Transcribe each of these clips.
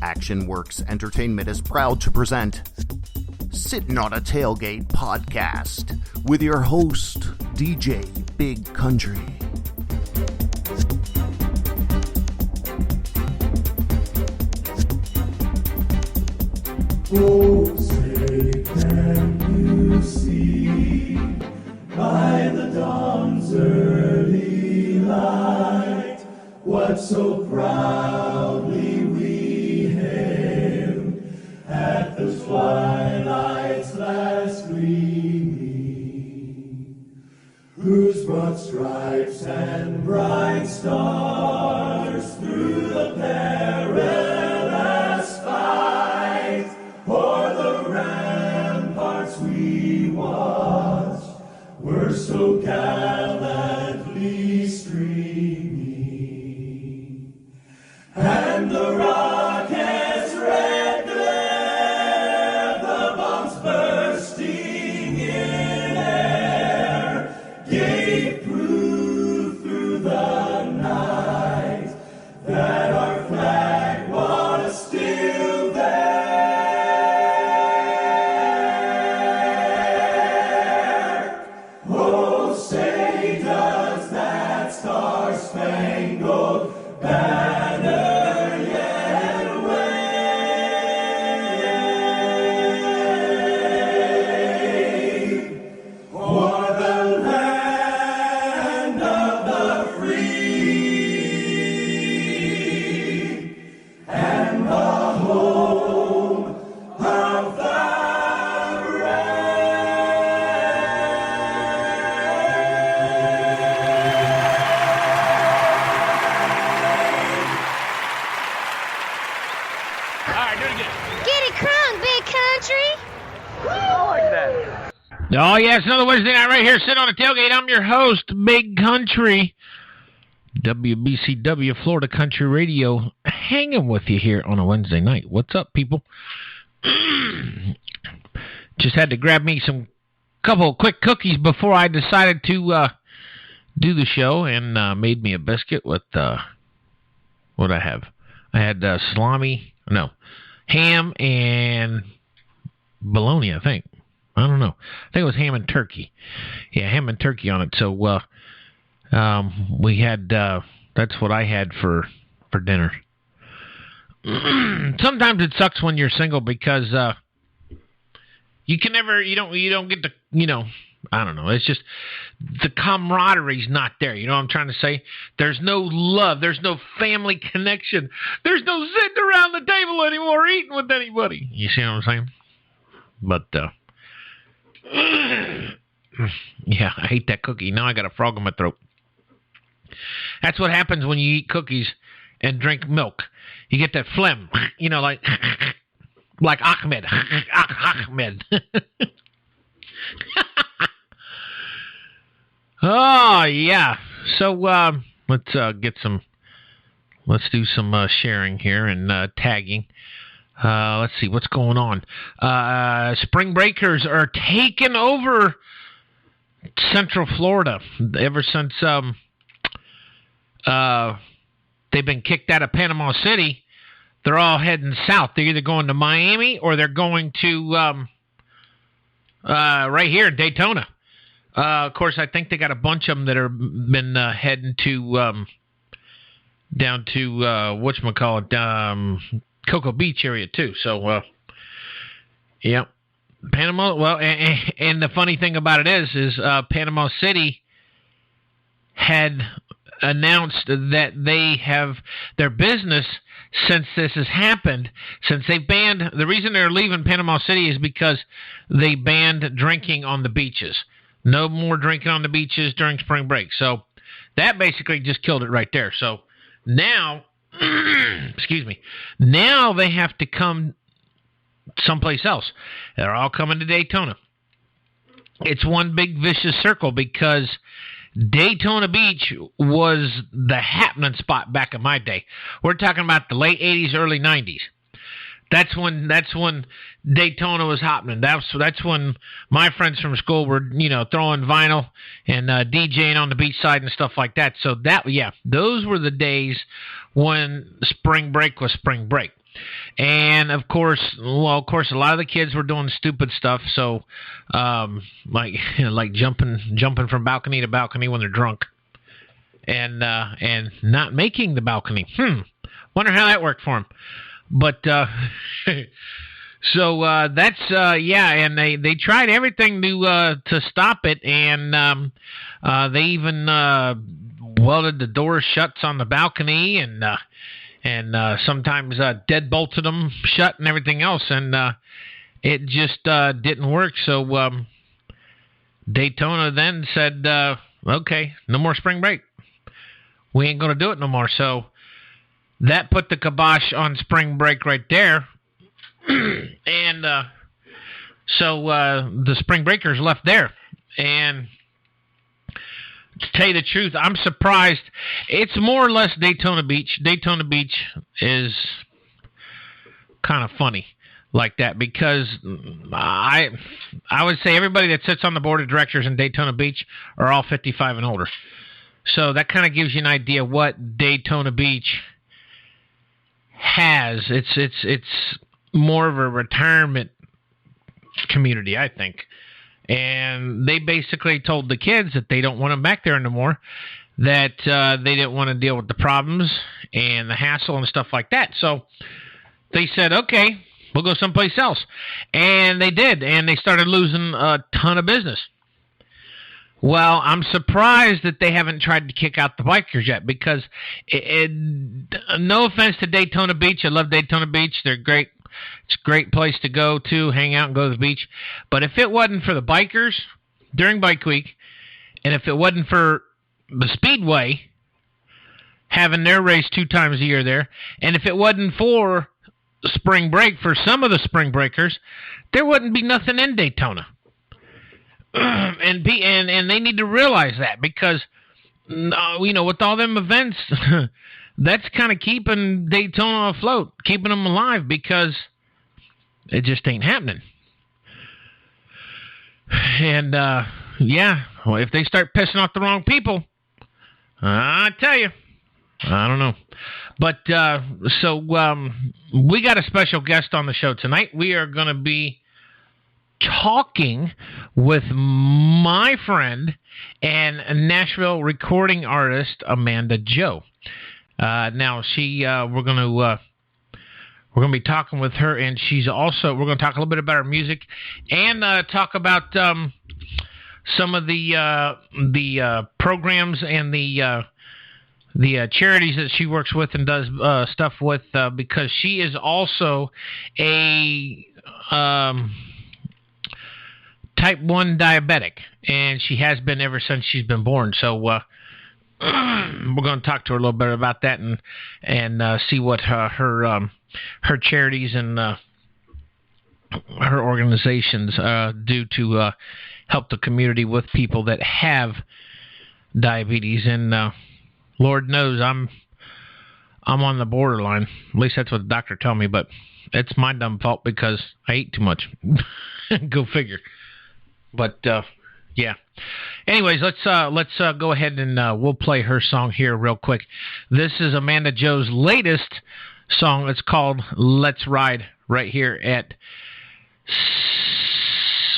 Action Works Entertainment is proud to present Sittin' on a Tailgate podcast with your host, DJ Big Country. Oh, say can you see by the dawn's early light what so proudly we hailed at the twilight's last gleaming, whose broad stripes and bright stars through the perilous fight o'er the ramparts we watched were so gallantly streaming, and the rocket's red glare, the bombs bursting in air, gave proof through the night that our flag was still there. Oh, say does that star-spangled banner yet wave o'er the land of the free and the home of the Get it crunk, Big Country. Oh, yeah, it's another Wednesday night right here. Sit on the tailgate. I'm your host, Big Country. WBCW, Florida Country Radio, hanging with you here on a Wednesday night. What's up, people? Just had to grab me some couple of quick cookies before I decided to do the show, and made me a biscuit with, what I have? I had ham and bologna, I think. I don't know. I think it was ham and turkey. Yeah, ham and turkey on it. So we had, that's what I had for dinner. Sometimes it sucks when you're single because you don't get to, I don't know. It's just the camaraderie's not there. You know what I'm trying to say? There's no love. There's no family connection. There's no sitting around the table anymore eating with anybody. You see what I'm saying? But, yeah, I ate that cookie. Now I got a frog in my throat. That's what happens when you eat cookies and drink milk. You get that phlegm, like Ahmed. Ahmed. Oh, yeah. So, let's do some sharing here and tagging. Let's see what's going on. Spring breakers are taking over Central Florida ever since they've been kicked out of Panama City. They're all heading south. They're either going to Miami or they're going to right here in Daytona. Of course, I think they got a bunch of them that are been heading to down to whatchamacallit, Cocoa Beach area too. So, yeah, Panama. Well, and the funny thing about it is Panama City had announced that they have their business since this has happened. Since they banned, the reason they're leaving Panama City is because they banned drinking on the beaches. No more drinking on the beaches during spring break. So that basically just killed it right there. So now, excuse me, now they have to come someplace else. They're all coming to Daytona. It's one big vicious circle because Daytona Beach was the happening spot back in my day. We're talking about the late 80s, early 90s. That's when Daytona was happening. That's when my friends from school were, throwing vinyl and DJing on the beach side and stuff like that. So those were the days when spring break was spring break. And of course, a lot of the kids were doing stupid stuff. So, like jumping from balcony to balcony when they're drunk, and not making the balcony. Wonder how that worked for them. But so that's and they tried everything to stop it, and they even welded the doors shut on the balcony, and sometimes deadbolted them shut and everything else, and it just didn't work. So Daytona then said, okay, no more spring break. We ain't going to do it no more. So that put the kibosh on spring break right there. And so the spring breakers left there. And to tell you the truth, I'm surprised. It's more or less Daytona Beach. Daytona Beach is kind of funny like that, because I would say everybody that sits on the board of directors in Daytona Beach are all 55 and older. So that kind of gives you an idea what Daytona Beach has. It's more of a retirement community, I think. And they basically told the kids that they don't want them back there anymore, that they didn't want to deal with the problems and the hassle and stuff like that. So they said, okay, we'll go someplace else. And they did, and they started losing a ton of business. Well, I'm surprised that they haven't tried to kick out the bikers yet, because no offense to Daytona Beach. I love Daytona Beach. They're great. It's a great place to go to, hang out and go to the beach. But if it wasn't for the bikers during Bike Week, and if it wasn't for the Speedway having their race 2 times a year there, and if it wasn't for spring break for some of the spring breakers, there wouldn't be nothing in Daytona. And they need to realize that, because with all them events, that's kind of keeping Daytona afloat, keeping them alive, because it just ain't happening. And if they start pissing off the wrong people, I tell you, I don't know. But so we got a special guest on the show tonight. We are going to be talking with my friend and Nashville recording artist Amanda Jo. Now we're going to be talking with her, and we're going to talk a little bit about her music, and talk about some of the programs and the charities that she works with and does stuff with, because she is also a type 1 diabetic, and she has been ever since she's been born. So we're going to talk to her a little bit about that, and see what her charities and her organizations do to help the community with people that have diabetes. And Lord knows I'm on the borderline. At least that's what the doctor told me, but it's my dumb fault because I eat too much. Go figure. But yeah. Anyways, let's go ahead and we'll play her song here real quick. This is Amanda Jo's latest song. It's called "Let's Ride," right here at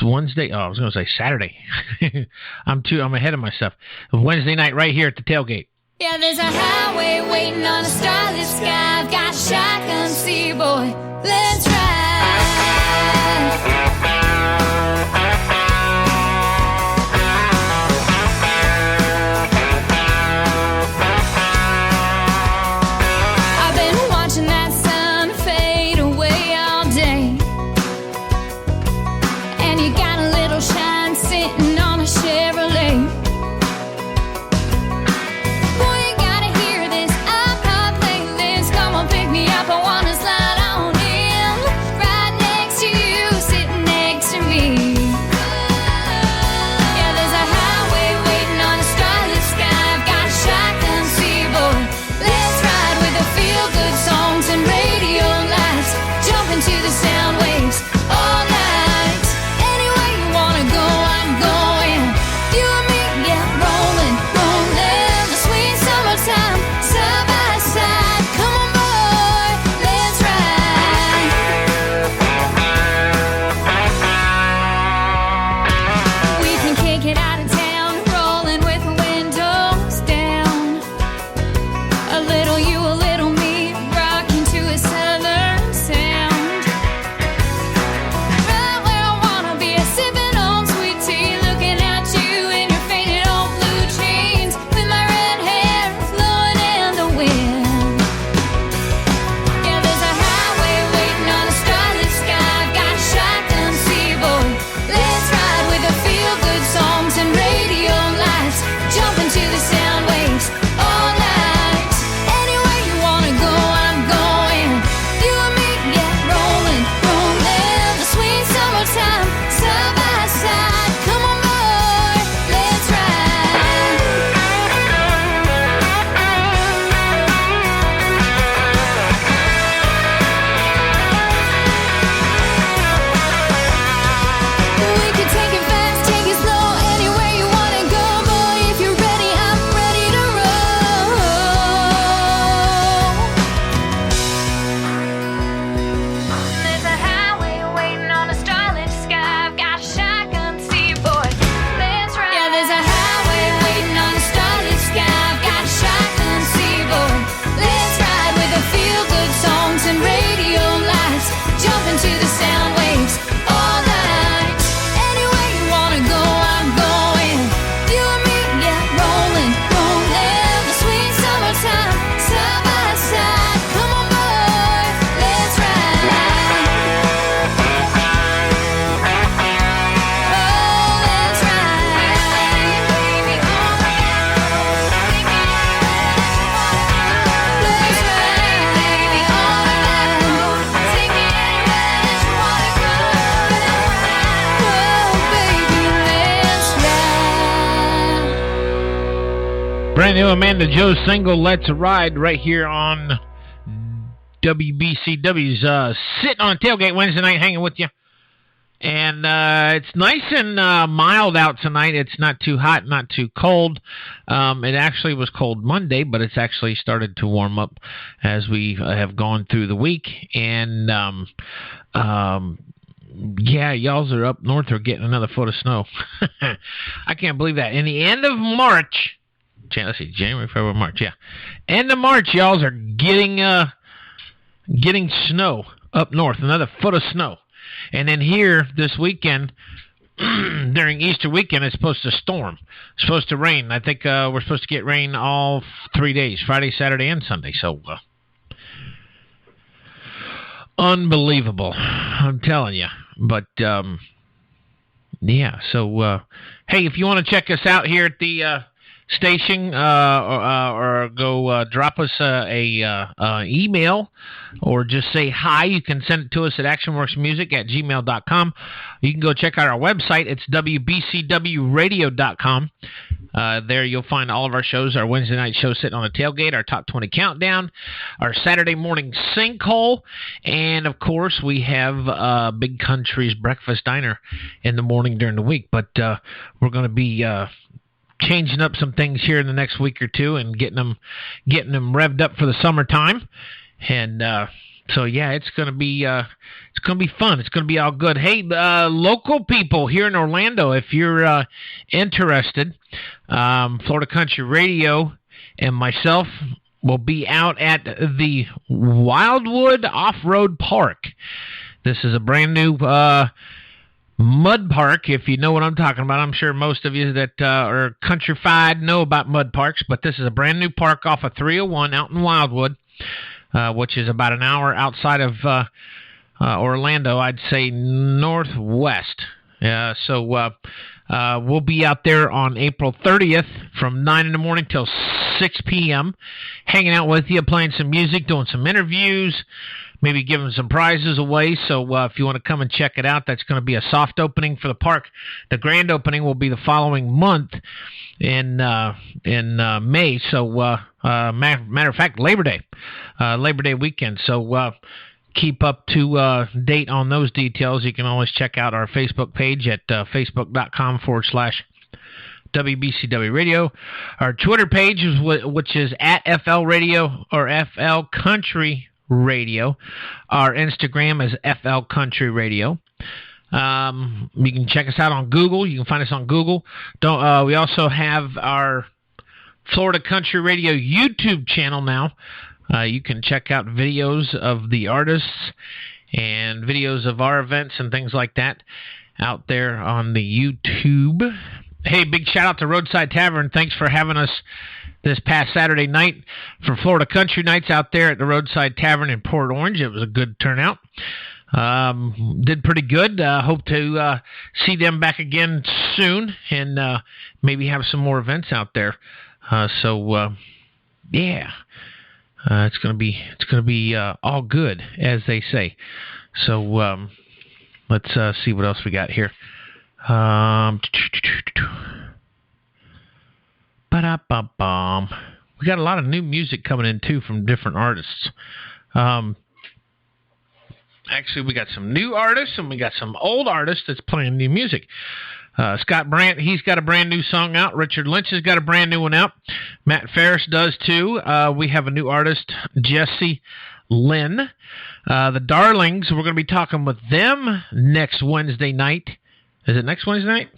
Wednesday. Oh, I was going to say Saturday. I'm ahead of myself. Wednesday night, right here at the tailgate. Yeah, there's a highway waiting on a starlit sky. I've got shotgun, see boy. Let's ride. Pick me up, I wanna slide on in. Brand new Amanda Joe single, Let's Ride, right here on WBCW's Sitting on a Tailgate Wednesday night, hanging with you. And it's nice and mild out tonight. It's not too hot, not too cold. It actually was cold Monday, but it's actually started to warm up as we have gone through the week. And, yeah, y'all are up north are getting another foot of snow. I can't believe that. In the end of March, let's see, January, February, March, yeah. End of March, y'all are getting snow up north, another foot of snow. And then here this weekend, during Easter weekend, it's supposed to storm. It's supposed to rain. I think we're supposed to get rain all 3 days, Friday, Saturday, and Sunday. So, unbelievable. I'm telling you. But, yeah. So, hey, if you want to check us out here at the station or go drop us a email or just say hi, you can send it to us at actionworksmusic@gmail.com. You can go check out our website. It's wbcwradio.com. There you'll find all of our shows, our Wednesday night show Sitting on a Tailgate, our Top 20 Countdown, our Saturday morning Sinkhole, and of course we have Big Country's Breakfast Diner in the morning during the week. But we're going to be changing up some things here in the next week or two and getting them revved up for the summertime. And so yeah, it's gonna be fun. It's gonna be all good. Hey, local people here in Orlando, if you're interested, Florida Country Radio and myself will be out at the Wildwood Off-Road Park. This is a brand new mud park, if you know what I'm talking about. I'm sure most of you that are countrified know about mud parks, but this is a brand new park off of 301 out in Wildwood, which is about an hour outside of Orlando, I'd say northwest. So we'll be out there on April 30th from 9 in the morning till 6 p.m., hanging out with you, playing some music, doing some interviews, maybe giving some prizes away. So if you want to come and check it out, that's going to be a soft opening for the park. The grand opening will be the following month in May. So matter of fact, Labor Day weekend. So keep up to date on those details. You can always check out our Facebook page at facebook.com/WBCW Radio. Our Twitter page, which is at FL Radio or FL Country Radio. Our Instagram is FL Country Radio. You can check us out on Google. You can find us on Google. We also have our Florida Country Radio YouTube channel now. You can check out videos of the artists and videos of our events and things like that out there on the YouTube. Hey, big shout out to Roadside Tavern. Thanks for having us this past Saturday night for Florida Country Nights out there at the Roadside Tavern in Port Orange. It was a good turnout. Did pretty good. Hope to see them back again soon and maybe have some more events out there. Yeah. It's gonna be all good, as they say. So let's see what else we got here. We got a lot of new music coming in too from different artists. Actually, we got some new artists and we got some old artists that's playing new music. Scott Brandt, he's got a brand new song out. Richard Lynch has got a brand new one out. Matt Ferris does too. We have a new artist, Jesse Lynn. The Darlings, we're going to be talking with them next Wednesday night. Is it next Wednesday night?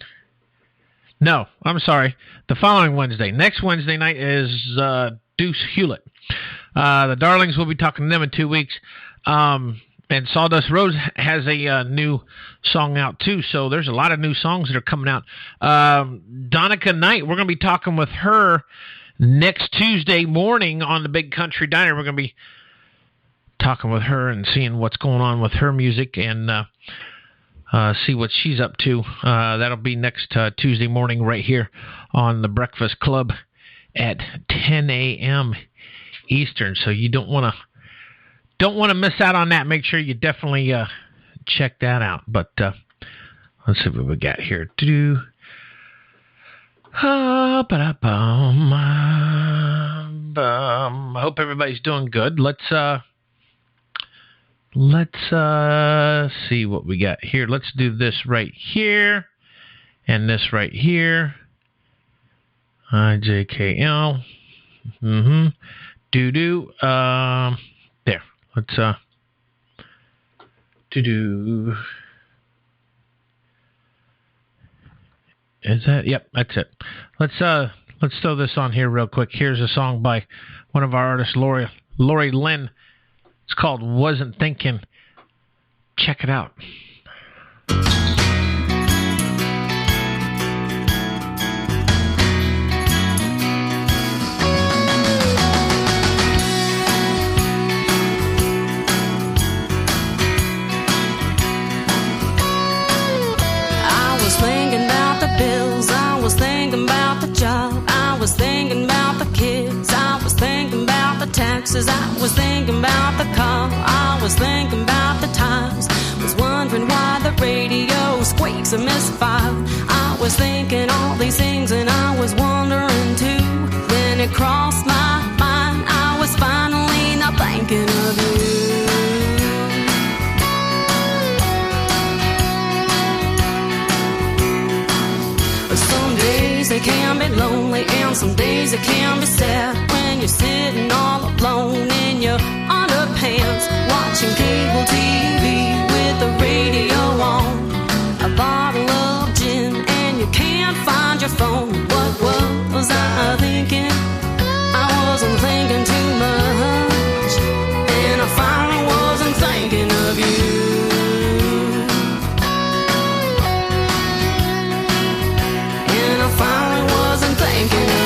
No, I'm sorry. The following Wednesday. Next Wednesday night is Deuce Hewlett. The Darlings, we'll be talking to them in 2 weeks. And Sawdust Rose has a new song out, too. So there's a lot of new songs that are coming out. Donica Knight, we're going to be talking with her next Tuesday morning on the Big Country Diner. We're going to be talking with her and seeing what's going on with her music and see what she's up to. That'll be next Tuesday morning right here on the Breakfast Club at 10 a.m. Eastern. So you don't want to miss out on that. Make sure you definitely check that out. But let's see what we got here. I hope everybody's doing good. Let's see what we got here. Let's do this right here and this right here. IJKL. Doo-doo. There. Let's doo-doo. Is that? Yep, that's it. Let's throw this on here real quick. Here's a song by one of our artists, Lori Lynn. It's called Wasn't Thinking. Check it out. I was thinking about the bills, I was thinking about the job, I was thinking about the kids, I was thinking about the taxes, I was thinking about the car, I was thinking about the times, was wondering why the radio squeaks and misfire. I was thinking all these things and I was wondering too. Then it crossed my mind, I was finally not thinking of you. Some days they can be lonely and some days it can be sad when you're sitting all alone in your underpants watching cable TV with the radio on, a bottle of gin and you can't find your phone. What was I thinking? I wasn't thinking too much and I finally wasn't thinking of you. I finally wasn't thinking of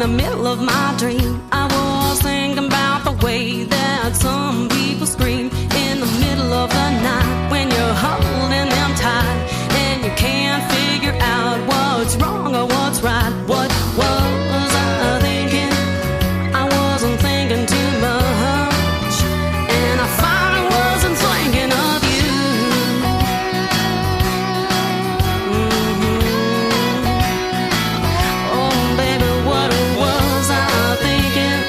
middle of my dream. I was thinking about the way that some people scream in the middle of the night when you're holding them tight and you can't figure out what's wrong or what's right. What was I thinking? I wasn't thinking too much and I finally wasn't thinking of you. Oh baby, what was I thinking?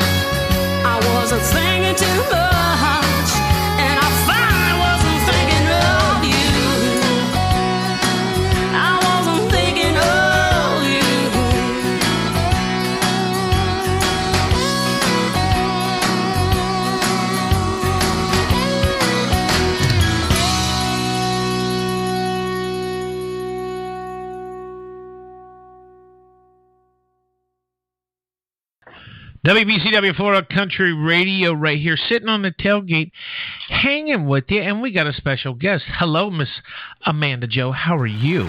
I wasn't thinking too much, and I finally wasn't thinking of you. I wasn't thinking of you. WBCW Florida Country Radio right here, sitting on the tailgate, hanging with you, and we got a special guest. Hello, Miss Amanda Joe. How are you?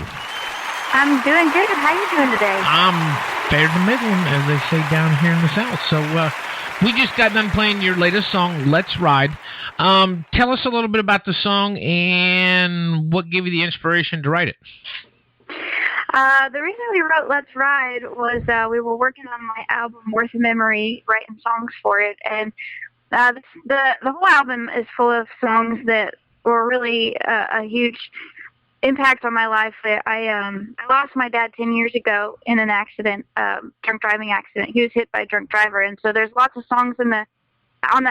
I'm doing good. How are you doing today? I'm fair to middling, as they say down here in the South. So we just got done playing your latest song, Let's Ride. Tell us a little bit about the song and what gave you the inspiration to write it. The reason we wrote Let's Ride was we were working on my album, Worth a Memory, writing songs for it. And the whole album is full of songs that were really a huge impact on my life. I lost my dad 10 years ago in an accident, drunk driving accident. He was hit by a drunk driver. And so there's lots of songs on the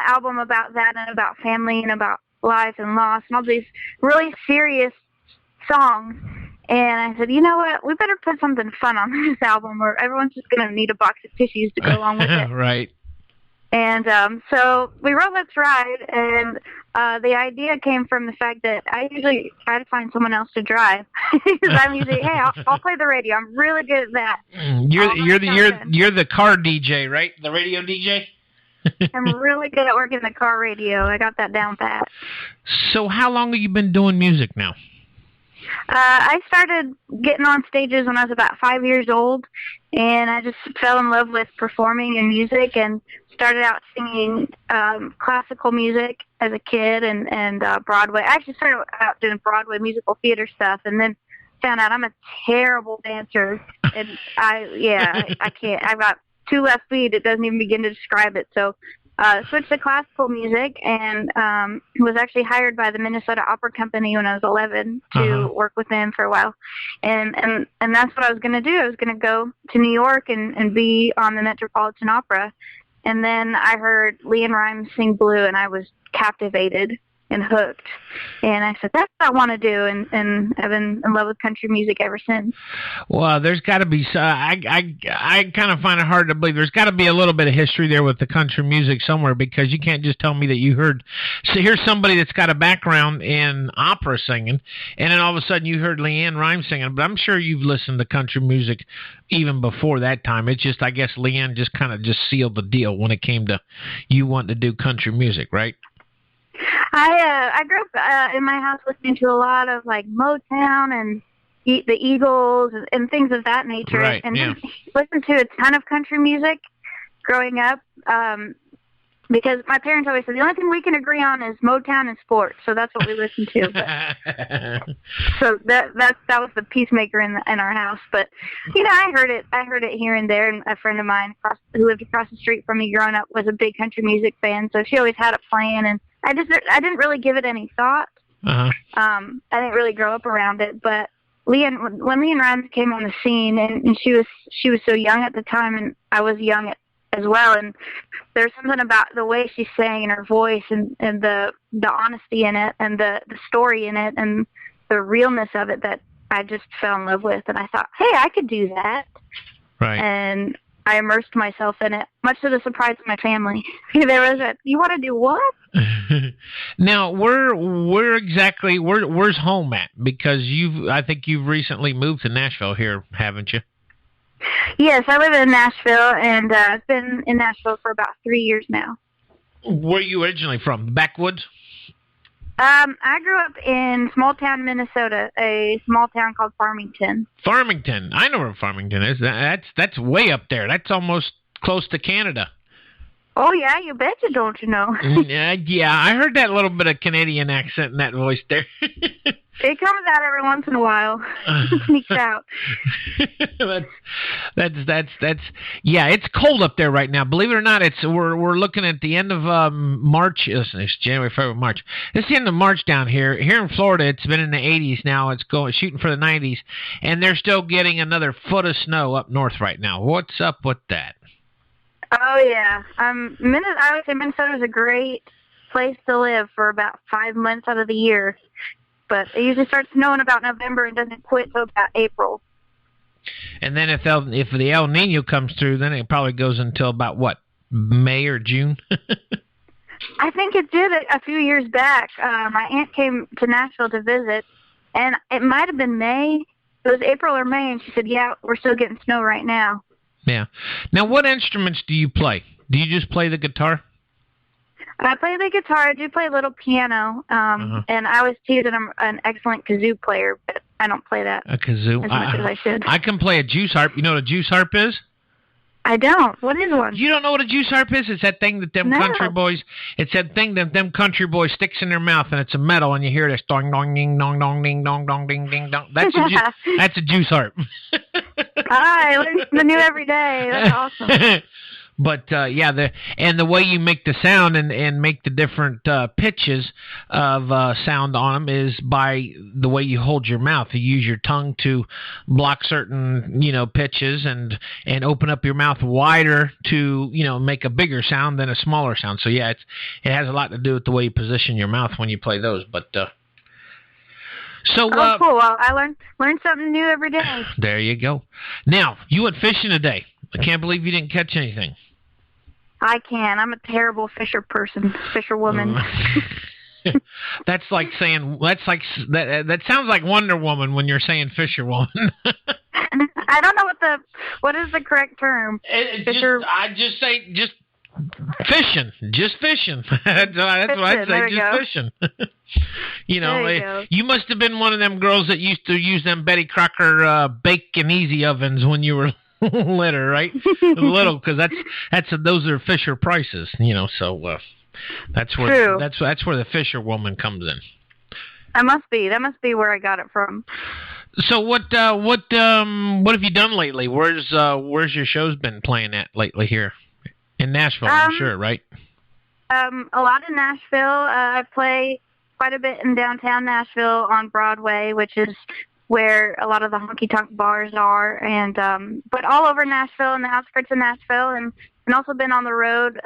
album about that and about family and about life and loss and all these really serious songs. And I said, you know what, we better put something fun on this album or everyone's just going to need a box of tissues to go along with it. Right. And so we wrote Let's Ride, and the idea came from the fact that I usually try to find someone else to drive. Because I'm usually, hey, I'll play the radio. I'm really good at that. You're the car DJ, right? The radio DJ? I'm really good at working the car radio. I got that down pat. So how long have you been doing music now? I started getting on stages when I was about 5 years old, and I just fell in love with performing and music, and started out singing classical music as a kid and Broadway. I actually started out doing Broadway musical theater stuff, and then found out I'm a terrible dancer, and I can't. I've got 2 left feet. It doesn't even begin to describe it. So switched to classical music, and was actually hired by the Minnesota Opera Company when I was 11 to work with them for a while. And that's what I was going to do. I was going to go to New York and be on the Metropolitan Opera. And then I heard Leanne Rimes sing Blue, and I was captivated and hooked. And I said, that's what I want to do. And I've been in love with country music ever since. Well, there's got to be, I kind of find it hard to believe there's got to be a little bit of history there with the country music somewhere, because you can't just tell me that you here's somebody that's got a background in opera singing, and then all of a sudden you heard Leanne Rimes singing. But I'm sure you've listened to country music even before that time. It's just, I guess Leanne just kind of just sealed the deal when it came to you wanting to do country music, right? I grew up in my house listening to a lot of like Motown and the Eagles and things of that nature, right, and yeah. listened to a ton of country music growing up, because my parents always said the only thing we can agree on is Motown and sports, so that's what we listened to. So that was the peacemaker in our house. But I heard it here and there. And a friend of mine who lived across the street from me growing up was a big country music fan, so she always had it playing, and I didn't really give it any thought. I didn't really grow up around it, but when Leanne Rimes came on the scene, and she was so young at the time, and I was young as well, and there's something about the way she sang and her voice and the honesty in it and the story in it and the realness of it that I just fell in love with, and I thought, hey, I could do that. Right. And I immersed myself in it, much to the surprise of my family. There was you want to do what? Now, where's home at? Because I think you've recently moved to Nashville here, haven't you? Yes, I live in Nashville, and I've been in Nashville for about 3 years now. Where are you originally from? The backwoods? I grew up in small town Minnesota, a small town called Farmington. Farmington. I know where Farmington is. That's way up there. That's almost close to Canada. Oh, yeah, you betcha, don't you know? Yeah, I heard that little bit of Canadian accent in that voice there. It comes out every once in a while. It sneaks out. That's yeah, it's cold up there right now. Believe it or not, we're looking at the end of March. It's January, February, March. It's the end of March down here. Here in Florida, it's been in the 80s now. It's shooting for the 90s, and they're still getting another foot of snow up north right now. What's up with that? Oh yeah, I would say Minnesota is a great place to live for about 5 months out of the year. But it usually starts snowing about November and doesn't quit until about April. And then if the El Nino comes through, then it probably goes until about, what, May or June? I think it did a few years back. My aunt came to Nashville to visit, and it might have been May. It was April or May, and she said, yeah, we're still getting snow right now. Yeah. Now, what instruments do you play? Do you just play the guitar? I play the guitar. I do play a little piano, and I always tease that I'm an excellent kazoo player, but I don't play that a kazoo as much as I should. I can play a juice harp. You know what a juice harp is? I don't. What is one? You don't know what a juice harp is? It's that thing that them country boys. It's that thing that them country boys sticks in their mouth, and it's a metal, and you hear this dong dong ding dong dong ding dong dong ding ding dong. That's a juice harp. I learn something new every day. That's awesome. But the way you make the sound and make the different pitches of sound on them is by the way you hold your mouth. You use your tongue to block certain pitches and open up your mouth wider to make a bigger sound than a smaller sound. So yeah, it has a lot to do with the way you position your mouth when you play those. But cool. Well, I learn something new every day. There you go. Now you went fishing today. I can't believe you didn't catch anything. I can. I'm a terrible fisherwoman. That's like saying that sounds like Wonder Woman when you're saying fisherwoman. I don't know what is the correct term. I just say Just fishing. That's what I'd say, just fishing. You must have been one of them girls that used to use them Betty Crocker bake and easy ovens when you were little, right? Little, because those are Fisher prices, so that's where True. that's where the Fisher woman comes in. That must be where I got it from. So what have you done lately? Where's your shows been playing at lately here in Nashville? I'm sure, right? A lot in Nashville. I play quite a bit in downtown Nashville on Broadway, which is where a lot of the honky-tonk bars are, and but all over Nashville and the outskirts of Nashville, and also been on the road.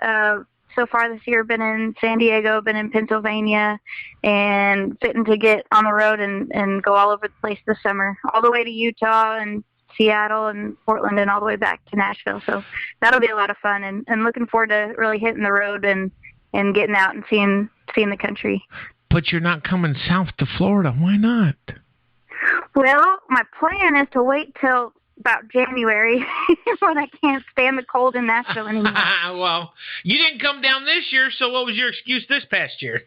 So far this year, been in San Diego, been in Pennsylvania, and fitting to get on the road and go all over the place this summer, all the way to Utah and Seattle and Portland and all the way back to Nashville. So that'll be a lot of fun, and looking forward to really hitting the road and getting out and seeing the country. But you're not coming south to Florida. Why not? Well, my plan is to wait till about January when I can't stand the cold in Nashville anymore. Well, you didn't come down this year, so what was your excuse this past year?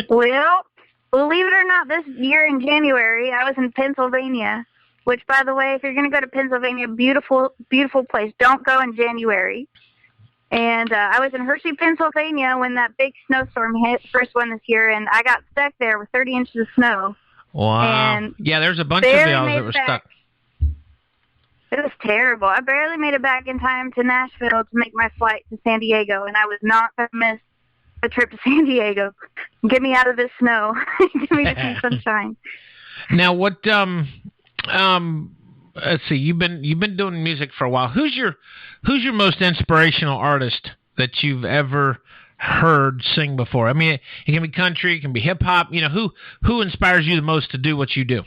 Well, believe it or not, this year in January, I was in Pennsylvania, which, by the way, if you're going to go to Pennsylvania, beautiful, beautiful place. Don't go in January. And I was in Hershey, Pennsylvania when that big snowstorm hit, first one this year, and I got stuck there with 30 inches of snow. Wow. And yeah, there's a bunch of y'all that were stuck. It was terrible. I barely made it back in time to Nashville to make my flight to San Diego, and I was not going to miss the trip to San Diego. Get me out of this snow. Give me some sunshine. Now, what? Let's see. You've been doing music for a while. Who's your most inspirational artist that you've ever heard sing before? I mean, it can be country, it can be hip hop. Who inspires you the most to do what you do?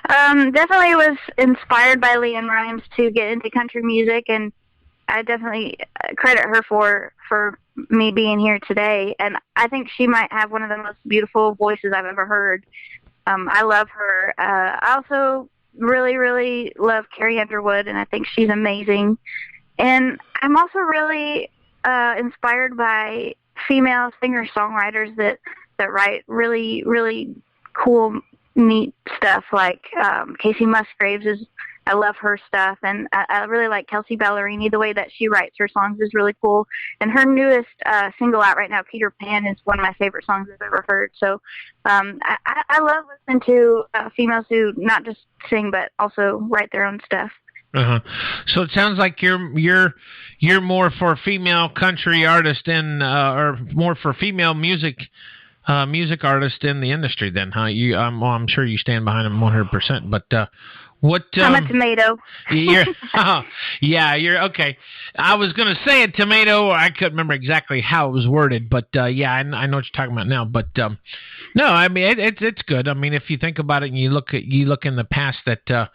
Definitely was inspired by Leanne Rimes to get into country music, and I definitely credit her for me being here today. And I think she might have one of the most beautiful voices I've ever heard. I love her. I also really, really love Carrie Underwood, and I think she's amazing. And I'm also really inspired by female singer-songwriters that write really, really cool, neat stuff, like Casey Musgraves I love her stuff, and I really like Kelsey Ballerini. The way that she writes her songs is really cool, and her newest single out right now, Peter Pan, is one of my favorite songs I've ever heard. So I love listening to females who not just sing but also write their own stuff. Uh-huh. So it sounds like you're more for female country artist or more for female music artist in the industry then, huh? I'm sure you stand behind them 100%, but what? I'm a tomato. You're okay. I was going to say a tomato. I couldn't remember exactly how it was worded, but yeah, I know what you're talking about now. But no, I mean it's good. I mean, if you think about it, and you look in the past that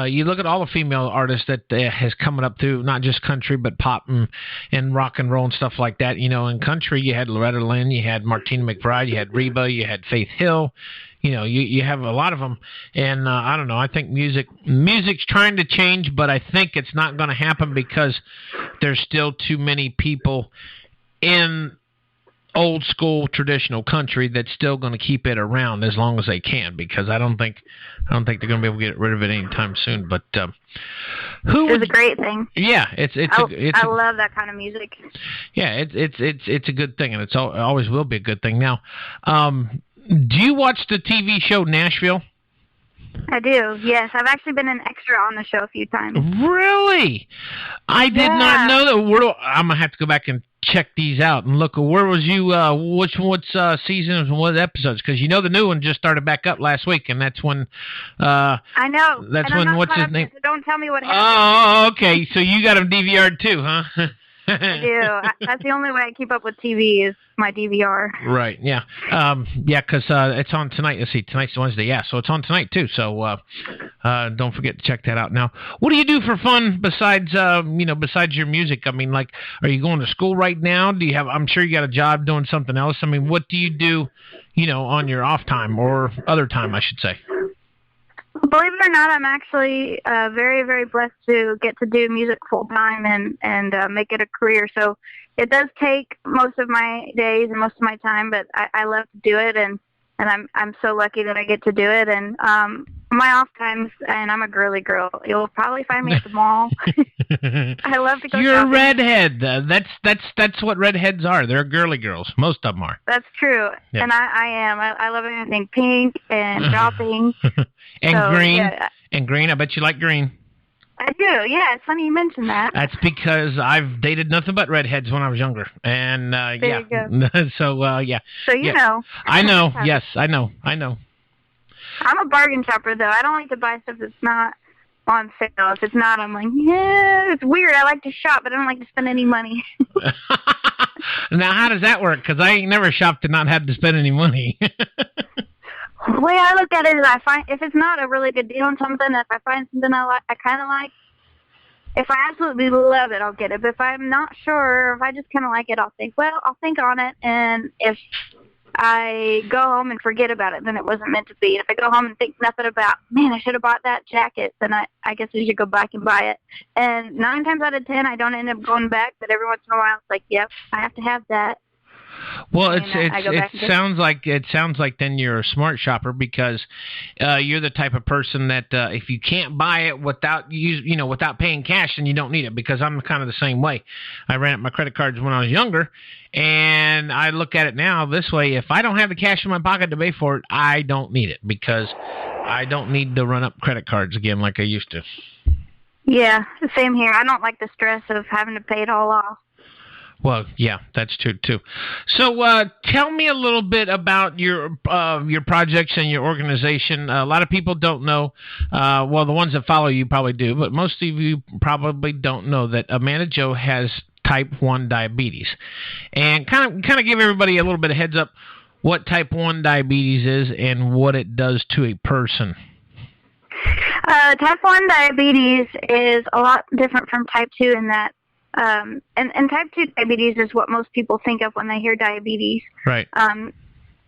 you look at all the female artists that has coming up through not just country but pop and rock and roll and stuff like that. In country you had Loretta Lynn, you had Martina McBride, you had Reba, you had Faith Hill. You have a lot of them, and I don't know. I think music's trying to change, but I think it's not going to happen because there's still too many people in old school traditional country that's still going to keep it around as long as they can. Because I don't think they're going to be able to get rid of it anytime soon. But it's a great thing. Yeah, I love that kind of music. Yeah, it's a good thing, and it always will be a good thing. Now, do you watch the TV show Nashville? I do, yes. I've actually been an extra on the show a few times. Really? I did not know that. I'm going to have to go back and check these out and look. Where was you, what seasons and what episodes? Because the new one just started back up last week, and that's when... I know. That's when, what's his name? So don't tell me what happened. Oh, okay. So you got them DVR'd too, huh? I do. That's the only way I keep up with TV is my DVR. Right, yeah. Because it's on tonight. Let's see, tonight's Wednesday. Yeah, so it's on tonight, too. So don't forget to check that out. Now, what do you do for fun besides your music? I mean, like, are you going to school right now? I'm sure you got a job doing something else. I mean, what do you do, on your off time or other time, I should say? Believe it or not, I'm actually very, very blessed to get to do music full time and make it a career. So it does take most of my days and most of my time, but I love to do it, and I'm so lucky that I get to do it. And my off times, and I'm a girly girl. You'll probably find me at the mall. I love to go You're shopping. a redhead. That's what redheads are. They're girly girls. Most of them are. That's true, Yeah. and I am. I love anything pink and shopping. And So, green. yeah. And green. I bet you like green. I do. Yeah, it's funny you mentioned that. That's because I've dated nothing but redheads when I was younger. And, There yeah. you go. So, yeah. So you Yeah. know. I know. Yes, I know. I'm a bargain shopper, though. I don't like to buy stuff that's not on sale. If it's not, I'm like, yeah, it's weird. I like to shop, but I don't like to spend any money. Now, how does that work? Because I ain't never shopped and not had to spend any money. The way I look at it is I find if it's not a really good deal on something, if I find something I kind of like, if I absolutely love it, I'll get it. But if I'm not sure, if I just kind of like it, I'll think on it. And if I go home and forget about it, then it wasn't meant to be. If I go home and think nothing about, man, I should have bought that jacket, then I guess I should go back and buy it. And 9 times out of 10, I don't end up going back, but every once in a while, it's like, yep, I have to have that. Well, And I go back it and sounds like then you're a smart shopper because you're the type of person that if you can't buy it without without paying cash, then you don't need it. Because I'm kind of the same way. I ran up my credit cards when I was younger, and I look at it now this way: if I don't have the cash in my pocket to pay for it, I don't need it because I don't need to run up credit cards again like I used to. Yeah, same here. I don't like the stress of having to pay it all off. Well, yeah, that's true too. So, tell me a little bit about your projects and your organization. A lot of people don't know. Well, the ones that follow you probably do, but most of you probably don't know that Amanda Jo has type 1 diabetes. And kind of give everybody a little bit of heads up what type 1 diabetes is and what it does to a person. Type 1 diabetes is a lot different from type 2 in that. And type 2 diabetes is what most people think of when they hear diabetes. Right.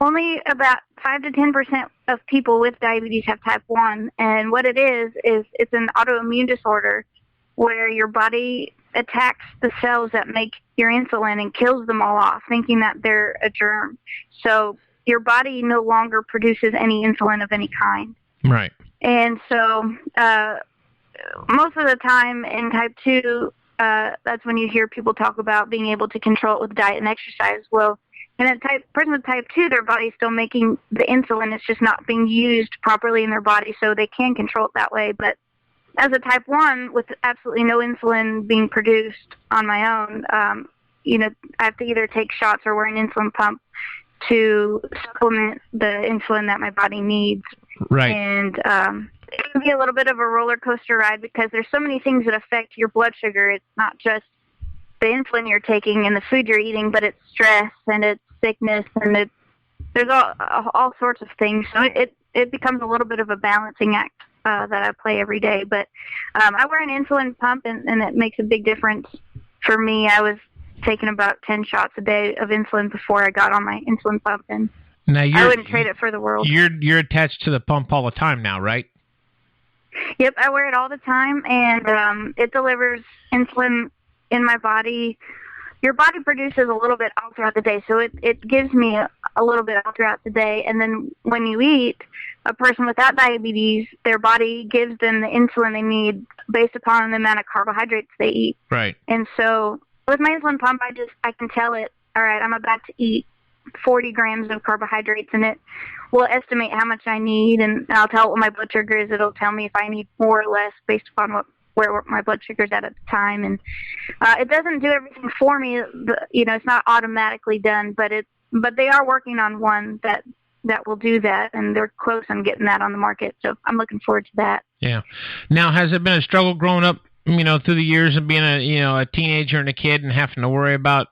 Only about 5 to 10% of people with diabetes have type 1. And what it is it's an autoimmune disorder where your body attacks the cells that make your insulin and kills them all off, thinking that they're a germ. So your body no longer produces any insulin of any kind. Right. And so most of the time in type 2, that's when you hear people talk about being able to control it with diet and exercise. Well, in a person with type 2, their body's still making the insulin. It's just not being used properly in their body, so they can control it that way. But as a type 1, with absolutely no insulin being produced on my own, I have to either take shots or wear an insulin pump to supplement the insulin that my body needs. Right. And it can be a little bit of a roller coaster ride because there's so many things that affect your blood sugar. It's not just the insulin you're taking and the food you're eating, but it's stress and it's sickness and there's all sorts of things. So it becomes a little bit of a balancing act that I play every day. But I wear an insulin pump and it makes a big difference for me. I was taking about 10 shots a day of insulin before I got on my insulin pump, and now I wouldn't trade it for the world. You're attached to the pump all the time now, right? Yep, I wear it all the time, and it delivers insulin in my body. Your body produces a little bit all throughout the day, so it gives me a little bit all throughout the day. And then when you eat, a person without diabetes, their body gives them the insulin they need based upon the amount of carbohydrates they eat. Right. And so with my insulin pump, I can tell it, all right, I'm about to eat 40 grams of carbohydrates, and it will estimate how much I need, and I'll tell it what my blood sugar is. It'll tell me if I need more or less based upon where my blood sugar is at the time. And it doesn't do everything for me. It's not automatically done, but they are working on one that will do that, and they're close on getting that on the market. So I'm looking forward to that. Yeah. Now, has it been a struggle growing up, through the years of being a teenager and a kid and having to worry about,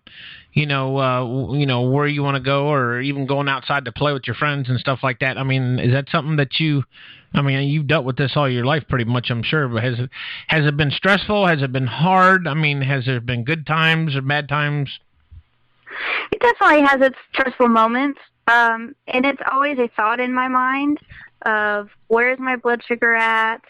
where you want to go or even going outside to play with your friends and stuff like that? I mean, is that something that you've dealt with this all your life pretty much, I'm sure, but has it been stressful? Has it been hard? I mean, has there been good times or bad times? It definitely has its stressful moments. And it's always a thought in my mind of where's my blood sugar at?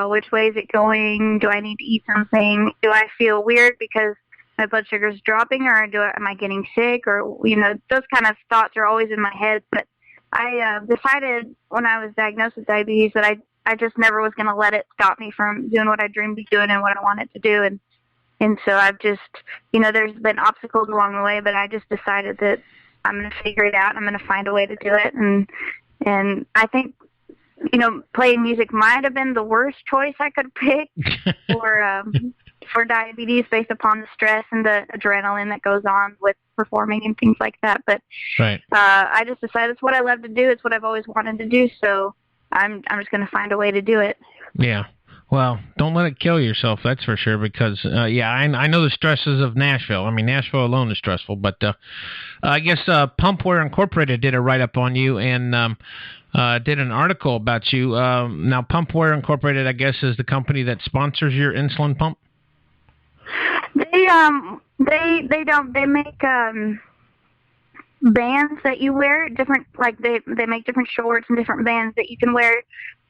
Which way is it going? Do I need to eat something? Do I feel weird because my blood sugar is dropping, or am I getting sick? Or, those kind of thoughts are always in my head. But I decided when I was diagnosed with diabetes that I just never was going to let it stop me from doing what I dreamed of doing and what I wanted to do. And so I've just, there's been obstacles along the way, but I just decided that I'm going to figure it out. I'm going to find a way to do it. And I think, playing music might have been the worst choice I could pick for diabetes based upon the stress and the adrenaline that goes on with performing and things like that. But right. I just decided it's what I love to do. It's what I've always wanted to do. So I'm just going to find a way to do it. Yeah. Well, don't let it kill yourself, that's for sure, because, I know the stresses of Nashville. I mean, Nashville alone is stressful, but I guess Pumpware Incorporated did a write-up on you and did an article about you. Now, Pumpware Incorporated, I guess, is the company that sponsors your insulin pump? They don't. They make bands that you wear, different, like they make different shorts and different bands that you can wear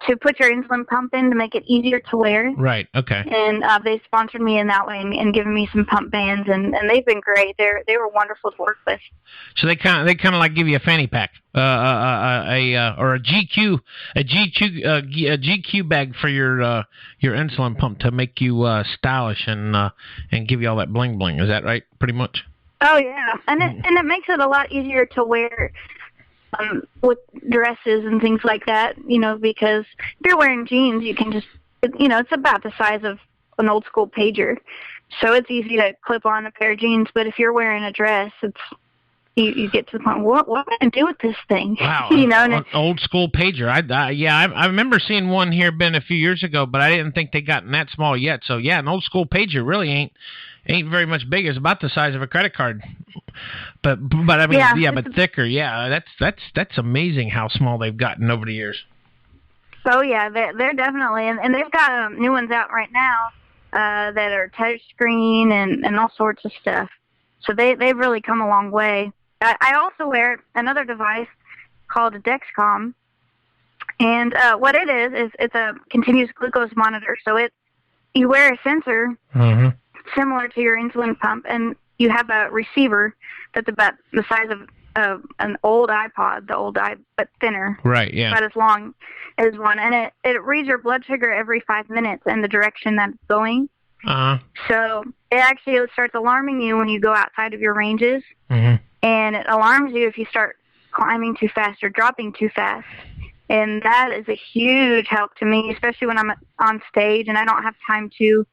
to put your insulin pump in to make it easier to wear. Right, okay. And they sponsored me in that way and given me some pump bands, and they've been great. They were wonderful to work with. So they kind of like give you a fanny pack, or a GQ bag for your insulin pump to make you stylish and give you all that bling bling. Is that right? Pretty much. Oh yeah, and it makes it a lot easier to wear with dresses and things like that. Because if you're wearing jeans, you can just it's about the size of an old school pager, so it's easy to clip on a pair of jeans. But if you're wearing a dress, it's you get to the point, what can I do with this thing? Wow, an old school pager. I remember seeing one here been a few years ago, but I didn't think they gotten that small yet. So yeah, an old school pager really ain't very much big. It's about the size of a credit card, but I mean, but thicker. Yeah, that's amazing how small they've gotten over the years. So yeah, they're definitely, and they've got new ones out right now that are touch screen and all sorts of stuff. So they've really come a long way. I also wear another device called a Dexcom, and what it is it's a continuous glucose monitor. So you wear a sensor. Mm-hmm. Similar to your insulin pump, and you have a receiver that's about the size of an old iPod, but thinner. Right, yeah. About as long as one, and it reads your blood sugar every 5 minutes and the direction that it's going. Uh-huh. So it starts alarming you when you go outside of your ranges, mm-hmm. and it alarms you if you start climbing too fast or dropping too fast. And that is a huge help to me, especially when I'm on stage and I don't have time to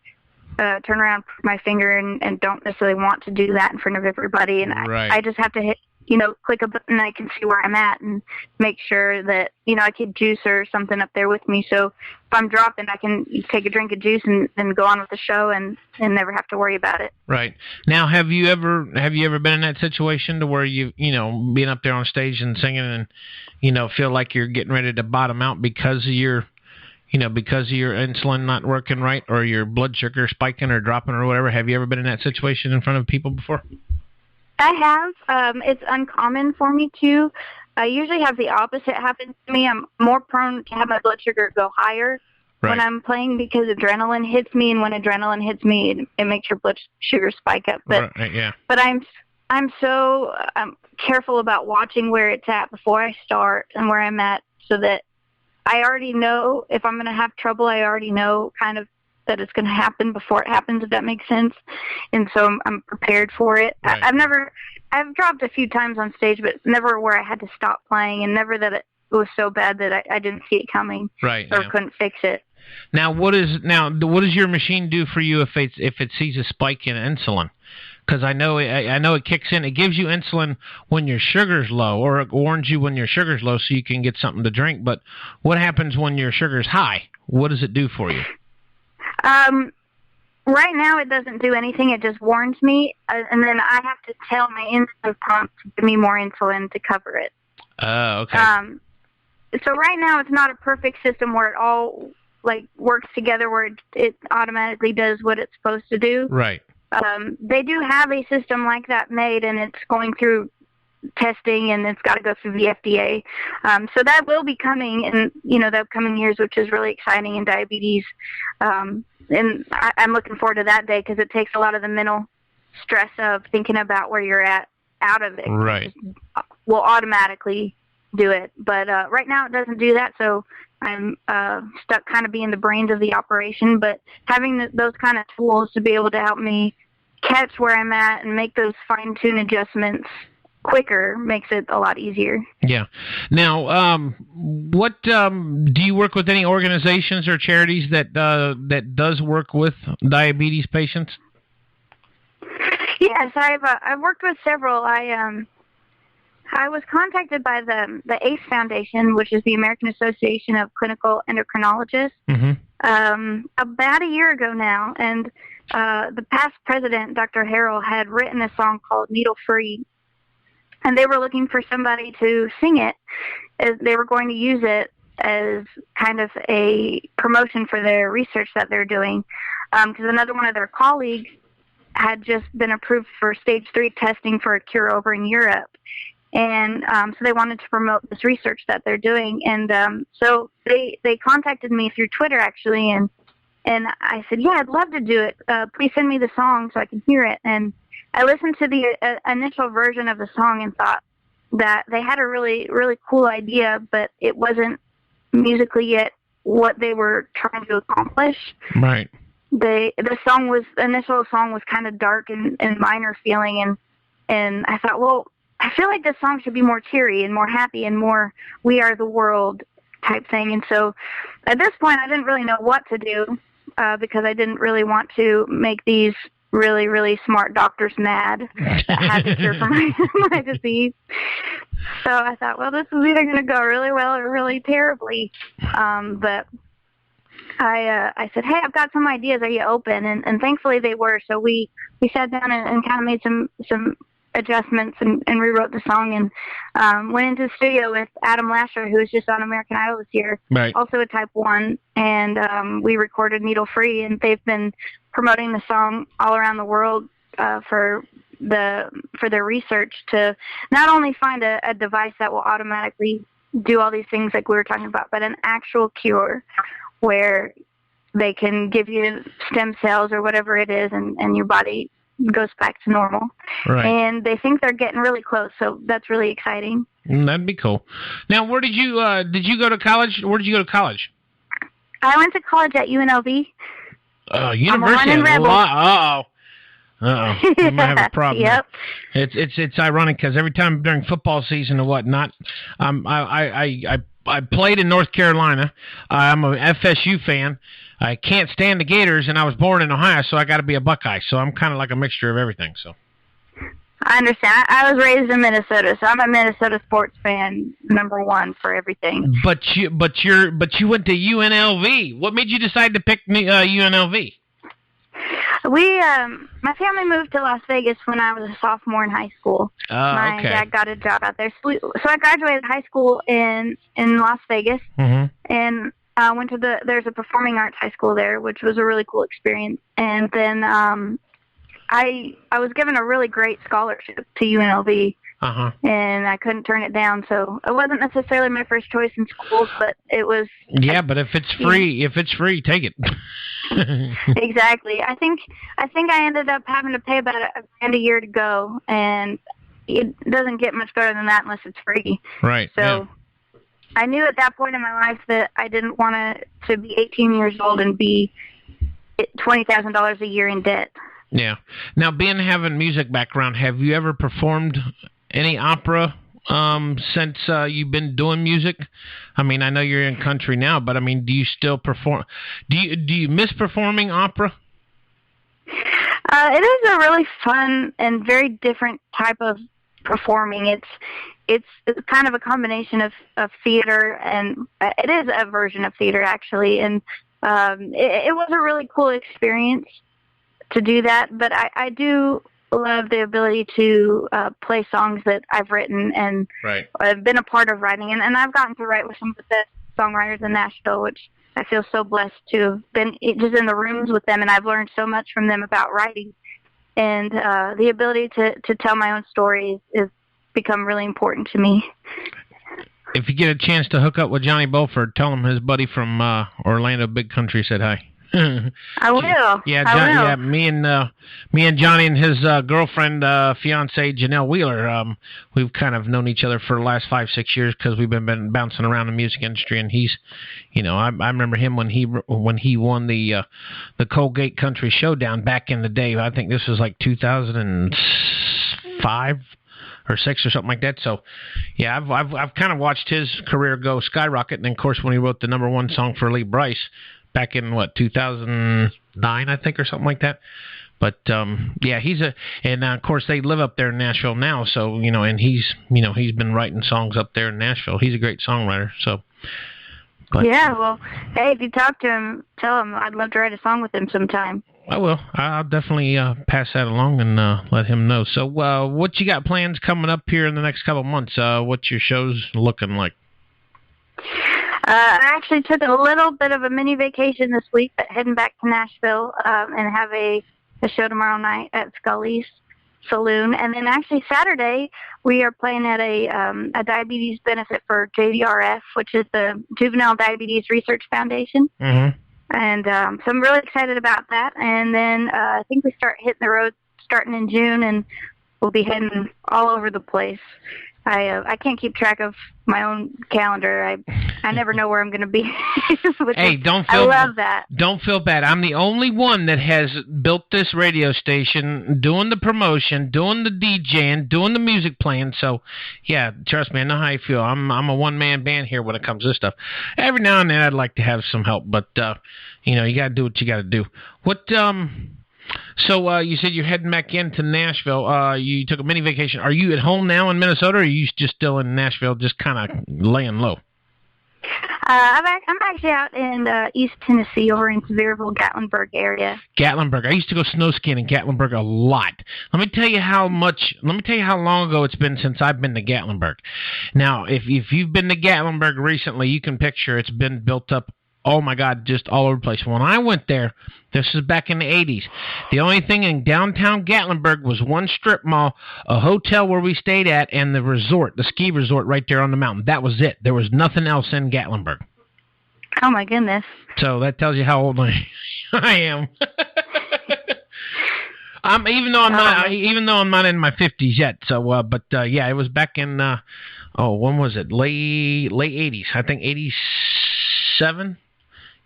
turn around, prick my finger, and don't necessarily want to do that in front of everybody. And right. I just have to hit, click a button and I can see where I'm at and make sure that, I keep juice or something up there with me. So if I'm dropping, I can take a drink of juice and then go on with the show and never have to worry about it. Right. Now, have you ever been in that situation to where being up there on stage and singing and, feel like you're getting ready to bottom out because of your insulin not working right, or your blood sugar spiking or dropping or whatever? Have you ever been in that situation in front of people before? I have. It's uncommon for me to. I usually have the opposite happen to me. I'm more prone to have my blood sugar go higher when I'm playing because adrenaline hits me, and when adrenaline hits me, it makes your blood sugar spike up. But yeah. But I'm so careful about watching where it's at before I start and where I'm at, so that I already know if I'm going to have trouble. I already know kind of that it's going to happen before it happens, if that makes sense. And so I'm prepared for it. Right. I've dropped a few times on stage, but never where I had to stop playing, and never that it was so bad that I didn't see it coming, right? Or couldn't fix it. Now, what does your machine do for you if it sees a spike in insulin? Because I know it kicks in. It gives you insulin when your sugar's low, or it warns you when your sugar's low so you can get something to drink. But what happens when your sugar's high? What does it do for you? Right now, it doesn't do anything. It just warns me, and then I have to tell my insulin pump to give me more insulin to cover it. Oh, okay. So right now, it's not a perfect system where it all works together, where it automatically does what it's supposed to do. Right. They do have a system like that made, and it's going through testing, and it's got to go through the FDA. So that will be coming in, the upcoming years, which is really exciting in diabetes. And I'm looking forward to that day because it takes a lot of the mental stress of thinking about where you're at out of it. Right. Will automatically do it. But right now it doesn't do that, so I'm stuck kind of being the brains of the operation. But having those kind of tools to be able to help me catch where I'm at and make those fine-tune adjustments quicker makes it a lot easier. Yeah. Now, what do you work with any organizations or charities that does work with diabetes patients? Yes, I've worked with several. I was contacted by the ACE Foundation, which is the American Association of Clinical Endocrinologists, about a year ago now, and the past president, Dr. Harrell, had written a song called Needle Free, and they were looking for somebody to sing it. They were going to use it as kind of a promotion for their research that they're doing, because another one of their colleagues had just been approved for stage 3 testing for a cure over in Europe. And so they wanted to promote this research that they're doing. And so they contacted me through Twitter, actually, and I said, yeah, I'd love to do it. Please send me the song so I can hear it. And I listened to the initial version of the song and thought that they had a really, really cool idea, but it wasn't musically yet what they were trying to accomplish. Right. The initial song was kind of dark and minor feeling, and I thought, well, I feel like this song should be more cheery and more happy and more "We Are the World" type thing. And so at this point, I didn't really know what to do because I didn't really want to make these really, really smart doctors mad that had to cure for my disease. So I thought, well, this is either going to go really well or really terribly. But I said, hey, I've got some ideas. Are you open? And thankfully they were. So we sat down and kind of made some adjustments and rewrote the song and went into the studio with Adam Lasher, who was just on American Idol this year, right. Also a type 1, and we recorded Needle Free, and they've been promoting the song all around the world for their research to not only find a device that will automatically do all these things like we were talking about, but an actual cure where they can give you stem cells or whatever it is, and your body goes back to normal. Right. And they think they're getting really close, so that's really exciting. That'd be cool. Now, where did you go to college? Where did you go to college? I went to college at UNLV. University of Law. We might have a problem. Yep. It's ironic because every time during football season and whatnot, I played in North Carolina. I'm a FSU fan. I can't stand the Gators, and I was born in Ohio, so I got to be a Buckeye. So I'm kind of like a mixture of everything. So I understand. I was raised in Minnesota, so I'm a Minnesota sports fan, number one for everything. But you went to UNLV. What made you decide to pick UNLV? My family moved to Las Vegas when I was a sophomore in high school. My dad got a job out there. So I graduated high school in Las Vegas, and went to there's a performing arts high school there, which was a really cool experience. And then I was given a really great scholarship to UNLV, and I couldn't turn it down. So it wasn't necessarily my first choice in schools, but it was. Yeah, but if it's free, take it. Exactly. I think I ended up having to pay about $1,000 a year to go, and it doesn't get much better than that unless it's free. Right. So. Yeah. I knew at that point in my life that I didn't want to be 18 years old and be $20,000 a year in debt. Yeah. Now, having music background, have you ever performed any opera since you've been doing music? I mean, I know you're in country now, but I mean, do you still perform? Do you miss performing opera? It is a really fun and very different type of performing. It's kind of a combination of theater, and it is a version of theater actually, and it was a really cool experience to do that. But I do love the ability to play songs that I've written and I've been a part of writing, and I've gotten to write with some of the best songwriters in Nashville, which I feel so blessed to have been just in the rooms with them, and I've learned so much from them about writing. And the ability to tell my own stories is become really important to me. If you get a chance to hook up with Johnny Beaufort, tell him his buddy from Orlando Big Country said hi. I will. Yeah, I will. yeah. Me and Johnny and his girlfriend, fiance Janelle Wheeler. We've kind of known each other for the last 5-6 years because we've been bouncing around the music industry. And he's, I remember him when he won the Colgate Country Showdown back in the day. I think this was like 2005 or 6 or something like that. So, yeah, I've kind of watched his career go skyrocket. And of course, when he wrote the #1 song for Lee Brice. Back in 2009, I think, or something like that. But yeah, and of course they live up there in Nashville now. So and he's been writing songs up there in Nashville. He's a great songwriter. So. But, yeah, well, hey, if you talk to him, tell him I'd love to write a song with him sometime. I will. I'll definitely pass that along and let him know. So, what you got plans coming up here in the next couple of months? What's your shows looking like? I actually took a little bit of a mini vacation this week, but heading back to Nashville and have a show tomorrow night at Scully's Saloon. And then actually Saturday, we are playing at a diabetes benefit for JDRF, which is the Juvenile Diabetes Research Foundation. Mm-hmm. And so I'm really excited about that. And then I think we start hitting the road starting in June, and we'll be heading all over the place. I can't keep track of my own calendar. I never know where I'm going to be. Hey, I love that. Don't feel bad. I'm the only one that has built this radio station, doing the promotion, doing the DJing, doing the music playing. So, yeah, trust me, I know how you feel. I'm a one-man band here when it comes to this stuff. Every now and then I'd like to have some help, but, you got to do what you got to do. So you said you're heading back into Nashville. You took a mini vacation. Are you at home now in Minnesota, or are you just still in Nashville, just kind of laying low? I'm actually out in East Tennessee, over in Sevierville, Gatlinburg area. Gatlinburg. I used to go snow skiing in Gatlinburg a lot. Let me tell you how long ago it's been since I've been to Gatlinburg. Now, if you've been to Gatlinburg recently, you can picture it's been built up. Oh, my God, just all over the place. When I went there, this is back in the 80s. The only thing in downtown Gatlinburg was one strip mall, a hotel where we stayed at, and the ski resort right there on the mountain. That was it. There was nothing else in Gatlinburg. Oh, my goodness. So that tells you how old I am. Even though I'm not in my 50s yet. So, yeah, it was back in, when was it? Late 80s. I think 87.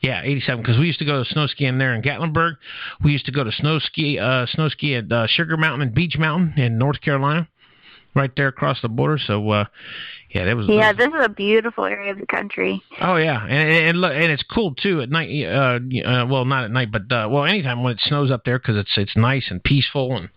Yeah, 87, because we used to go to snow skiing there in Gatlinburg. We used to go to snow ski at Sugar Mountain and Beach Mountain in North Carolina, right there across the border. So, yeah, that was. Yeah, this is a beautiful area of the country. Oh yeah, and it's cool too at night. Well, not at night, but anytime when it snows up there, because it's nice and peaceful and.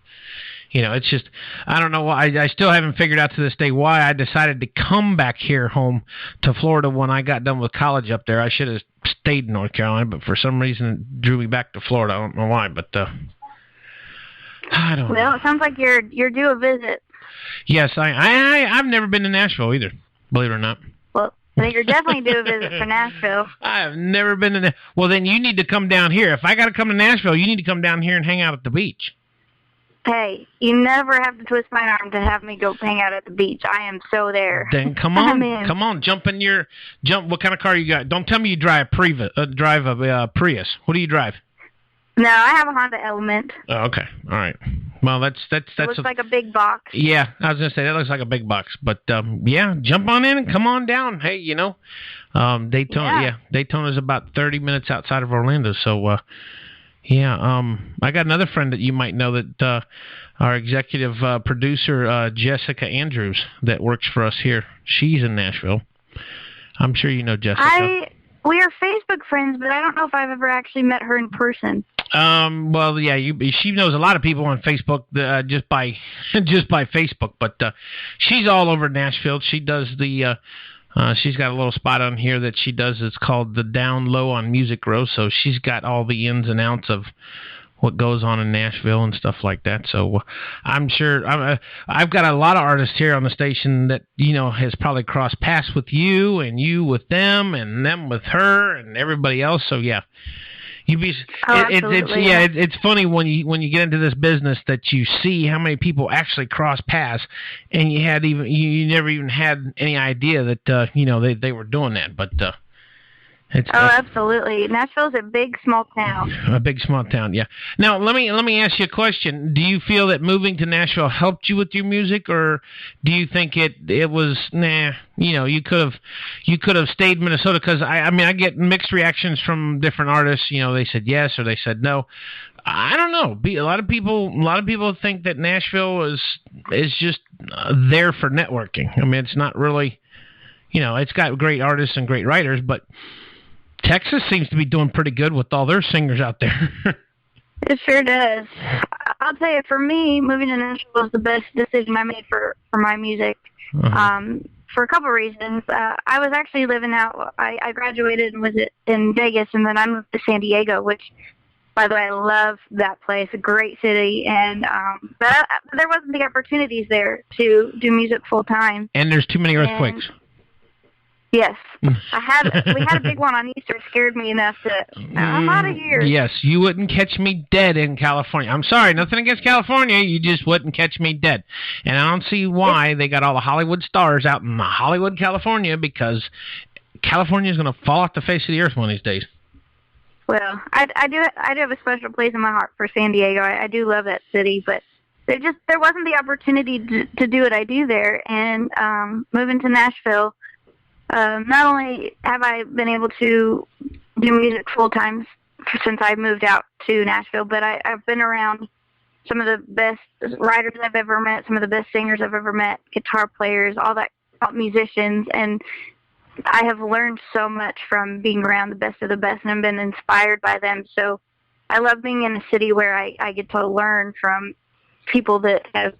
It's just, I don't know why. I still haven't figured out to this day why I decided to come back here home to Florida when I got done with college up there. I should have stayed in North Carolina, but for some reason it drew me back to Florida. I don't know why, but I don't know. Well, it sounds like you're due a visit. Yes, I've never been to Nashville either, believe it or not. Well, then you're definitely due a visit for Nashville. I have never been to Well, then you need to come down here. If I got to come to Nashville, you need to come down here and hang out at the beach. Hey, you never have to twist my arm to have me go hang out at the beach. I am so there. Then come on, jump in What kind of car you got? Don't tell me you drive a Prius. What do you drive? No, I have a Honda Element. Oh, okay, all right. Well, that's it looks like a big box. Yeah, I was gonna say that looks like a big box, but yeah, jump on in and come on down. Hey, Daytona. Yeah, Daytona's about 30 minutes outside of Orlando, so. Yeah, I got another friend that you might know that our executive producer, Jessica Andrews, that works for us here. She's in Nashville. I'm sure you know Jessica. We are Facebook friends, but I don't know if I've ever actually met her in person. Well, yeah, she knows a lot of people on Facebook just by Facebook, but she's all over Nashville. She does she's got a little spot on here that she does. It's called the Down Low on Music Row. So she's got all the ins and outs of what goes on in Nashville and stuff like that. So I'm sure I've got a lot of artists here on the station that, has probably crossed paths with you and you with them and them with her and everybody else. So yeah, You'd be. It's funny when you get into this business that you see how many people actually cross paths, and you never even had any idea that they were doing that, but. Absolutely. Nashville's a big, small town. A big, small town, yeah. Now, let me ask you a question. Do you feel that moving to Nashville helped you with your music, or do you think it was, you could have stayed in Minnesota? Because, I get mixed reactions from different artists. They said yes or they said no. I don't know. A lot of people think that Nashville is just there for networking. It's not really, it's got great artists and great writers, but Texas seems to be doing pretty good with all their singers out there. It sure does. I'll tell you, for me, moving to Nashville was the best decision I made for my music. Uh-huh. For a couple of reasons. I was actually living out. I graduated and was in Vegas, and then I moved to San Diego, which, by the way, I love that place. A great city, and but there wasn't the opportunities there to do music full time. And there's too many earthquakes. Yes. We had a big one on Easter. It scared me enough that I'm out of here. Yes, you wouldn't catch me dead in California. I'm sorry, nothing against California. You just wouldn't catch me dead. And I don't see why they got all the Hollywood stars out in Hollywood, California, because California is going to fall off the face of the earth one of these days. Well, I do have a special place in my heart for San Diego. I do love that city, but there wasn't the opportunity to do what I do there. And moving to Nashville, not only have I been able to do music full time since I moved out to Nashville, but I've been around some of the best writers I've ever met, some of the best singers I've ever met, guitar players, all musicians, and I have learned so much from being around the best of the best, and I've been inspired by them. So I love being in a city where I get to learn from people that have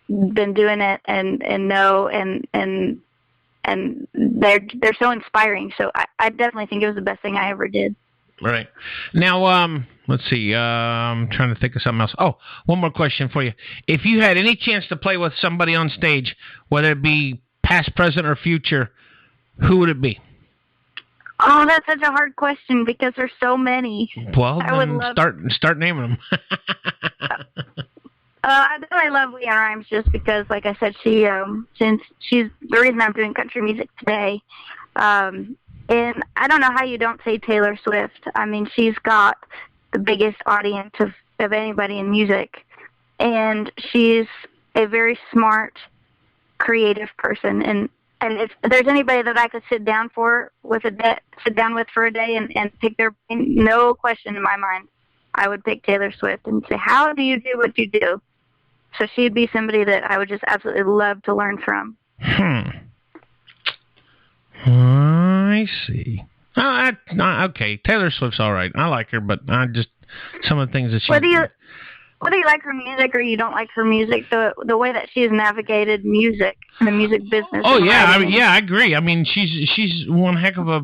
been doing it and know and they're so inspiring. So I definitely think it was the best thing I ever did. Right. Now, let's see. I'm trying to think of something else. Oh, one more question for you. If you had any chance to play with somebody on stage, whether it be past, present, or future, who would it be? Oh, that's such a hard question because there's so many. Well, then start naming them. I love Leanne Rimes just because, like I said, since she's the reason I'm doing country music today. And I don't know how you don't say Taylor Swift. She's got the biggest audience of anybody in music, and she's a very smart, creative person. And if there's anybody that I could sit down with for a day and pick their brain, no question in my mind, I would pick Taylor Swift and say, "How do you do what you do?" So she'd be somebody that I would just absolutely love to learn from. I see. Okay, Taylor Swift's all right. I like her, but I just some of the things that she. Whether you like her music or you don't like her music, the way that she has navigated music and the music business. Oh yeah, I agree. She's one heck of a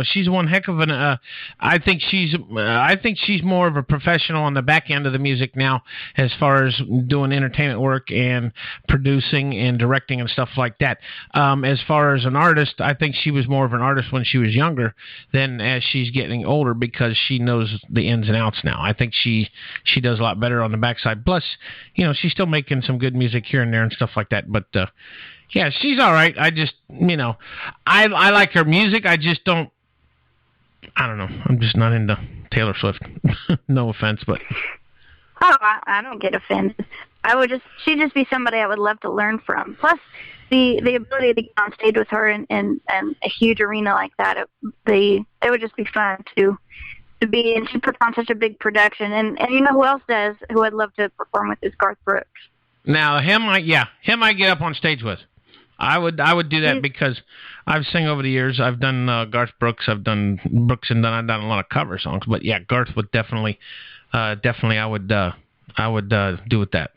she's one heck of an. I think she's more of a professional on the back end of the music now, as far as doing entertainment work and producing and directing and stuff like that. As far as an artist, I think she was more of an artist when she was younger than as she's getting older because she knows the ins and outs now. I think she does a lot better on the backside. Plus, she's still making some good music here and there and stuff like that. But yeah, she's all right. I just, I like her music. I just don't. I don't know. I'm just not into Taylor Swift. No offense, but. Oh, I don't get offended. She'd just be somebody I would love to learn from. Plus, the ability to get on stage with her in a huge arena like that, it would just be fun to be, and she puts on such a big production. And who else does, who I'd love to perform with, is Garth Brooks. Now, him I get up on stage with. I would do that because I've sang over the years. I've done Garth Brooks. I've done Brooks, and then I've done a lot of cover songs. But yeah, Garth would definitely I would do with that.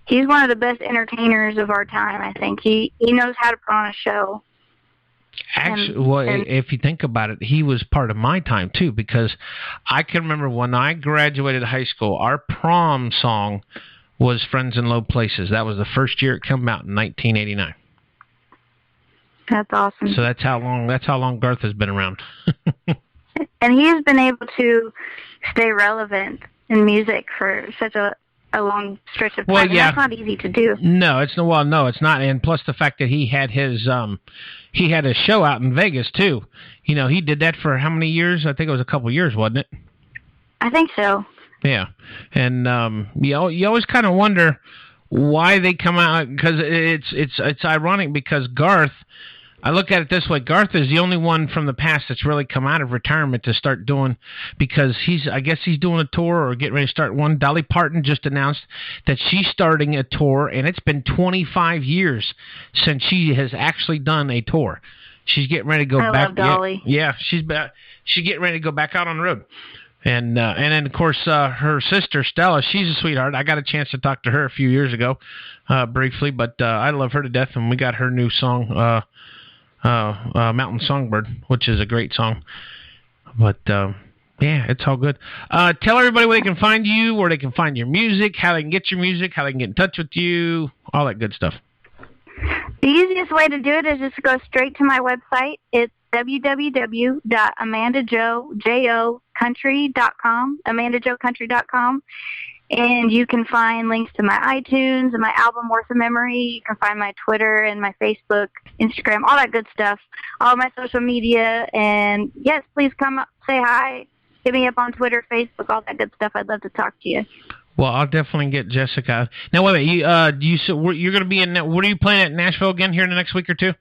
He's one of the best entertainers of our time. I think he knows how to put on a show. Actually, if you think about it, he was part of my time too, because I can remember when I graduated high school, our prom song was "Friends in Low Places." That was the first year it came out in 1989. That's awesome. So that's how long Garth has been around. And he's been able to stay relevant in music for such a long stretch of time. Well, yeah. And that's not easy to do. No, it's not. And plus the fact that he had his show out in Vegas too. You know, he did that for how many years? I think it was a couple years, wasn't it? I think so. Yeah. And you always kind of wonder why they come out, because it's ironic, because Garth, I look at it this way, Garth is the only one from the past that's really come out of retirement to start doing, because I guess he's doing a tour or getting ready to start one. Dolly Parton just announced that she's starting a tour, and it's been 25 years since she has actually done a tour. She's getting ready to go back. Love Dolly. Yeah, she's getting ready to go back out on the road. And then, of course, her sister, Stella, she's a sweetheart. I got a chance to talk to her a few years ago, briefly, but I love her to death, and we got her new song, Mountain Songbird, which is a great song. But, yeah, it's all good. Tell everybody where they can find you, where they can find your music, how they can get your music, how they can get in touch with you, all that good stuff. The easiest way to do it is just to go straight to my website. It's www.amandajoecountry.com, amandajoecountry.com. And you can find links to my iTunes and my album Worth of Memory. You can find my Twitter and my Facebook, Instagram, all that good stuff, all my social media. And yes, please come up, say hi, hit me up on Twitter, Facebook, all that good stuff. I'd love to talk to you. Well, I'll definitely get Jessica. Now, wait a minute. You're going to be in. What are you playing at Nashville again here in the next week or two?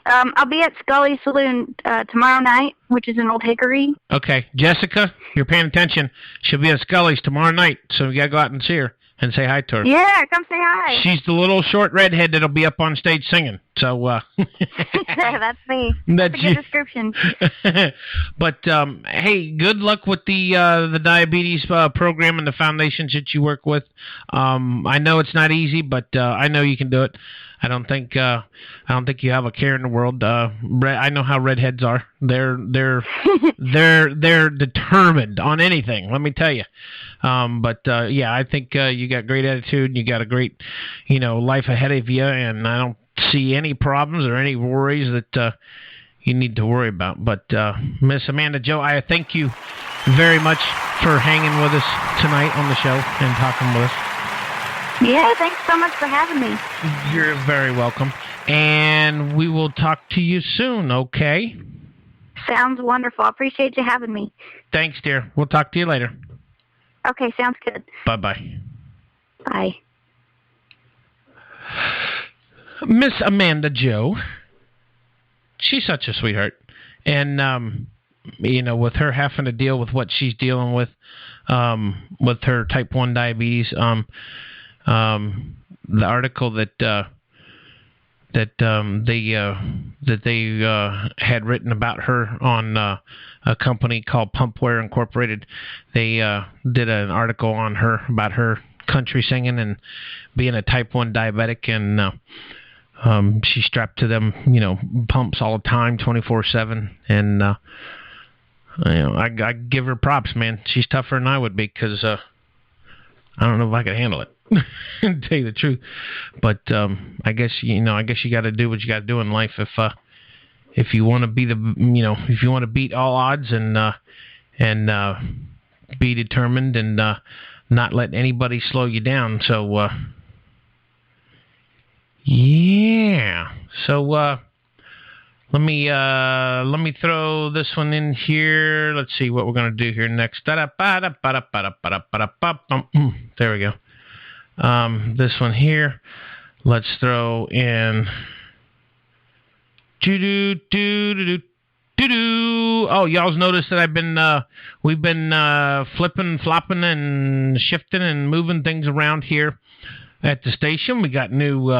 I'll be at Scully's Saloon tomorrow night, which is in Old Hickory. Okay, Jessica, you're paying attention. She'll be at Scully's tomorrow night, so we gotta go out and see her and say hi to her. Yeah, come say hi. She's the little short redhead that'll be up on stage singing. So that's me. That's a good description. But hey, good luck with the diabetes program and the foundations that you work with. I know it's not easy, but I know you can do it. I don't think you have a care in the world. I know how redheads are. They're determined on anything. Let me tell you. But yeah, I think you got great attitude and you got a great, life ahead of you. And I don't see any problems or any worries that you need to worry about. But Miss Amanda Jo, I thank you very much for hanging with us tonight on the show and talking with us. Yeah, thanks so much for having me. You're very welcome. And we will talk to you soon, okay? Sounds wonderful. I appreciate you having me. Thanks, dear. We'll talk to you later. Okay, sounds good. Bye-bye. Bye. Miss Amanda Jo, she's such a sweetheart. And, with her having to deal with what she's dealing with her type 1 diabetes, the article that they had written about her on a company called Pumpware Incorporated. They did an article on her about her country singing and being a type 1 diabetic, and she's strapped to them, pumps all the time, 24/7, and I give her props, man. She's tougher than I would be, because I don't know if I could handle it. To tell you the truth, but I guess you got to do what you got to do in life if you want to be if you want to beat all odds and be determined and not let anybody slow you down. So yeah, so let me throw this one in here. Let's see what we're gonna do here next. There we go. This one here, let's throw in. Oh, y'all's noticed that we've been flipping, flopping, and shifting and moving things around here at the station. We got new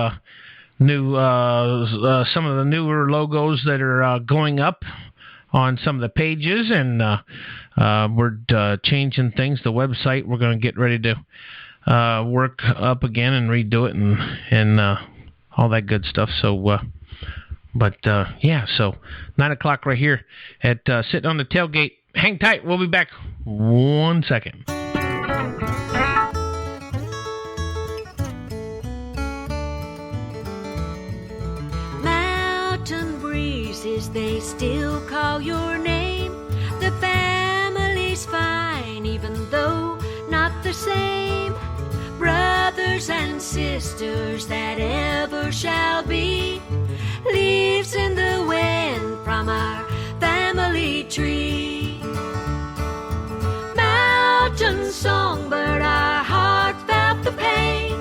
some of the newer logos that are going up on some of the pages, and we're changing things. The website, we're going to get ready to work up again and redo it and all that good stuff. So, yeah, so 9 o'clock right here at Sitting on the Tailgate. Hang tight. We'll be back 1 second. Mountain breezes, they still call your name. the same. Brothers and sisters that ever shall be. Leaves in the wind from our family tree. Mountain songbird, our hearts felt the pain.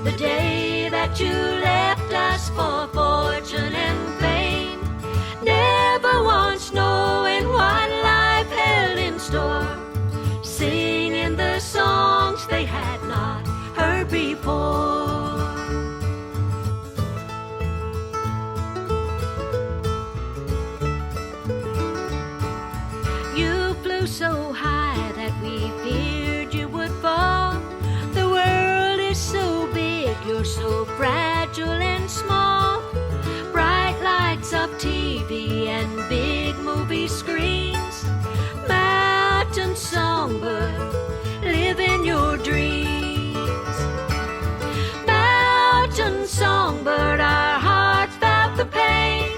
The day that you left us for fortune and fame. Never once knowing what life held in store. Singing the songs they had not heard before. You flew so high that we feared you would fall. The world is so big, you're so fragile and small. Bright lights of TV and big movie screens. Mountain songbird, live in your dreams. Mountain songbird, our hearts felt the pain.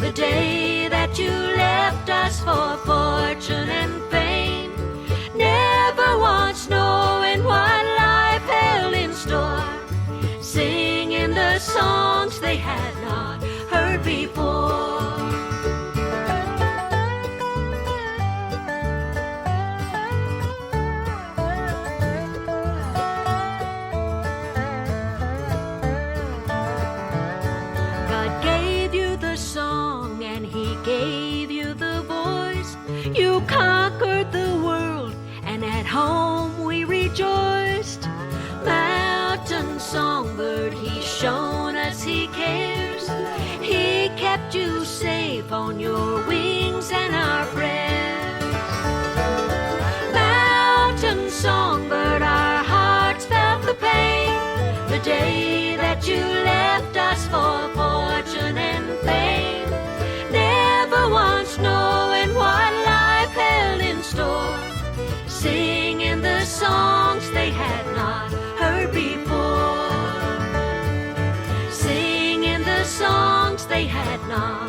The day that you left us for fortune and fame. Never once knowing what life held in store. Singing the songs they had not heard before. God gave you the song and He gave you the voice. You conquered the world and at home we rejoiced. Mountain songbird, He's shown us He cares. He kept you safe on your wings and our prayers. Mountain songbird, our hearts felt the pain. The day that you left us for fortune and fame. Never once knowing what life held in store. Singing the songs they had not heard before. Singing the songs they had not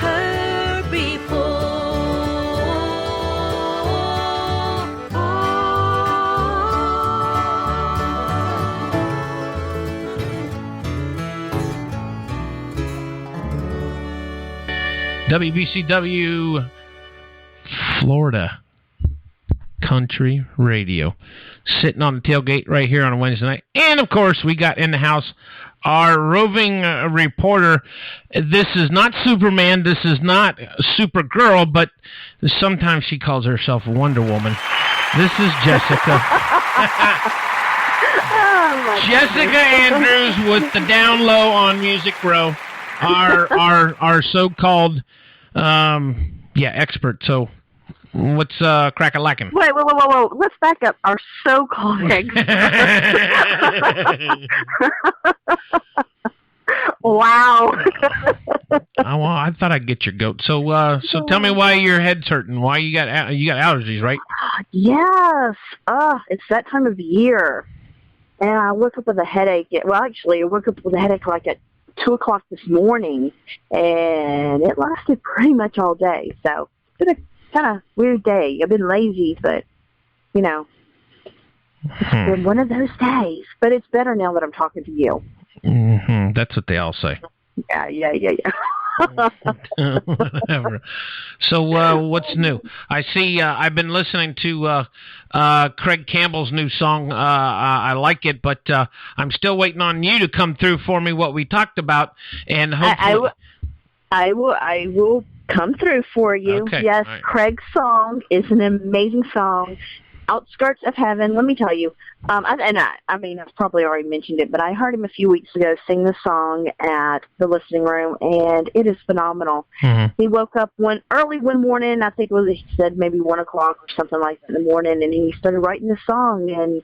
heard before. WBCW Florida Country Radio. Sitting on the tailgate right here on a Wednesday night. And, of course, we got in the house our roving reporter. This is not Superman. This is not Supergirl, but sometimes she calls herself Wonder Woman. This is Jessica. Jessica Andrews with the down low on Music Row. Our so-called expert. So what's crack-a-lackin'? Wait. Let's back up. Our so-called expert. Wow. I thought I'd get your goat. So tell me why your head's hurting. Why you got allergies, right? Yes. It's that time of year. And I woke up with a headache. Well, actually, I woke up with a headache like at 2 o'clock this morning, and it lasted pretty much all day. So it's been a kind of weird day. I've been lazy, but, it's been one of those days. But it's better now that I'm talking to you. Mm-hmm. That's what they all say. Yeah. Whatever. So what's new? I see I've been listening to Craig Campbell's new song. I like it, but I'm still waiting on you to come through for me what we talked about, and hopefully I will come through for you. Okay. Yes, right. Craig's song is an amazing song. Outskirts of Heaven, let me tell you. I mean, I've probably already mentioned it, but I heard him a few weeks ago sing the song at the listening room, and it is phenomenal. Mm-hmm. He woke up early one morning, I think he said maybe 1 o'clock or something like that in the morning, and he started writing the song, and,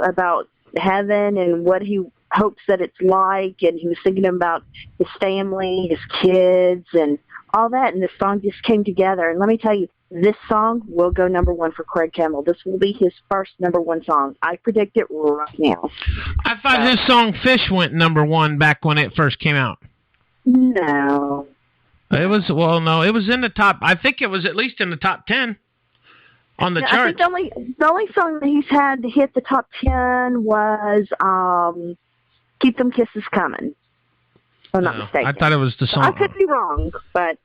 about heaven and what he hopes that it's like, and he was thinking about his family, his kids, and all that, and the song just came together. And let me tell you, this song will go number one for Craig Campbell. This will be his first number one song. I predict it right now. I thought his song Fish went number one back when it first came out. No. It was in the top. I think it was at least in the top 10. on the I chart. think the only song that he's had to hit the top 10 was "Keep Them Kisses Coming." If I'm not mistaken. I thought it was the song. I could be wrong, but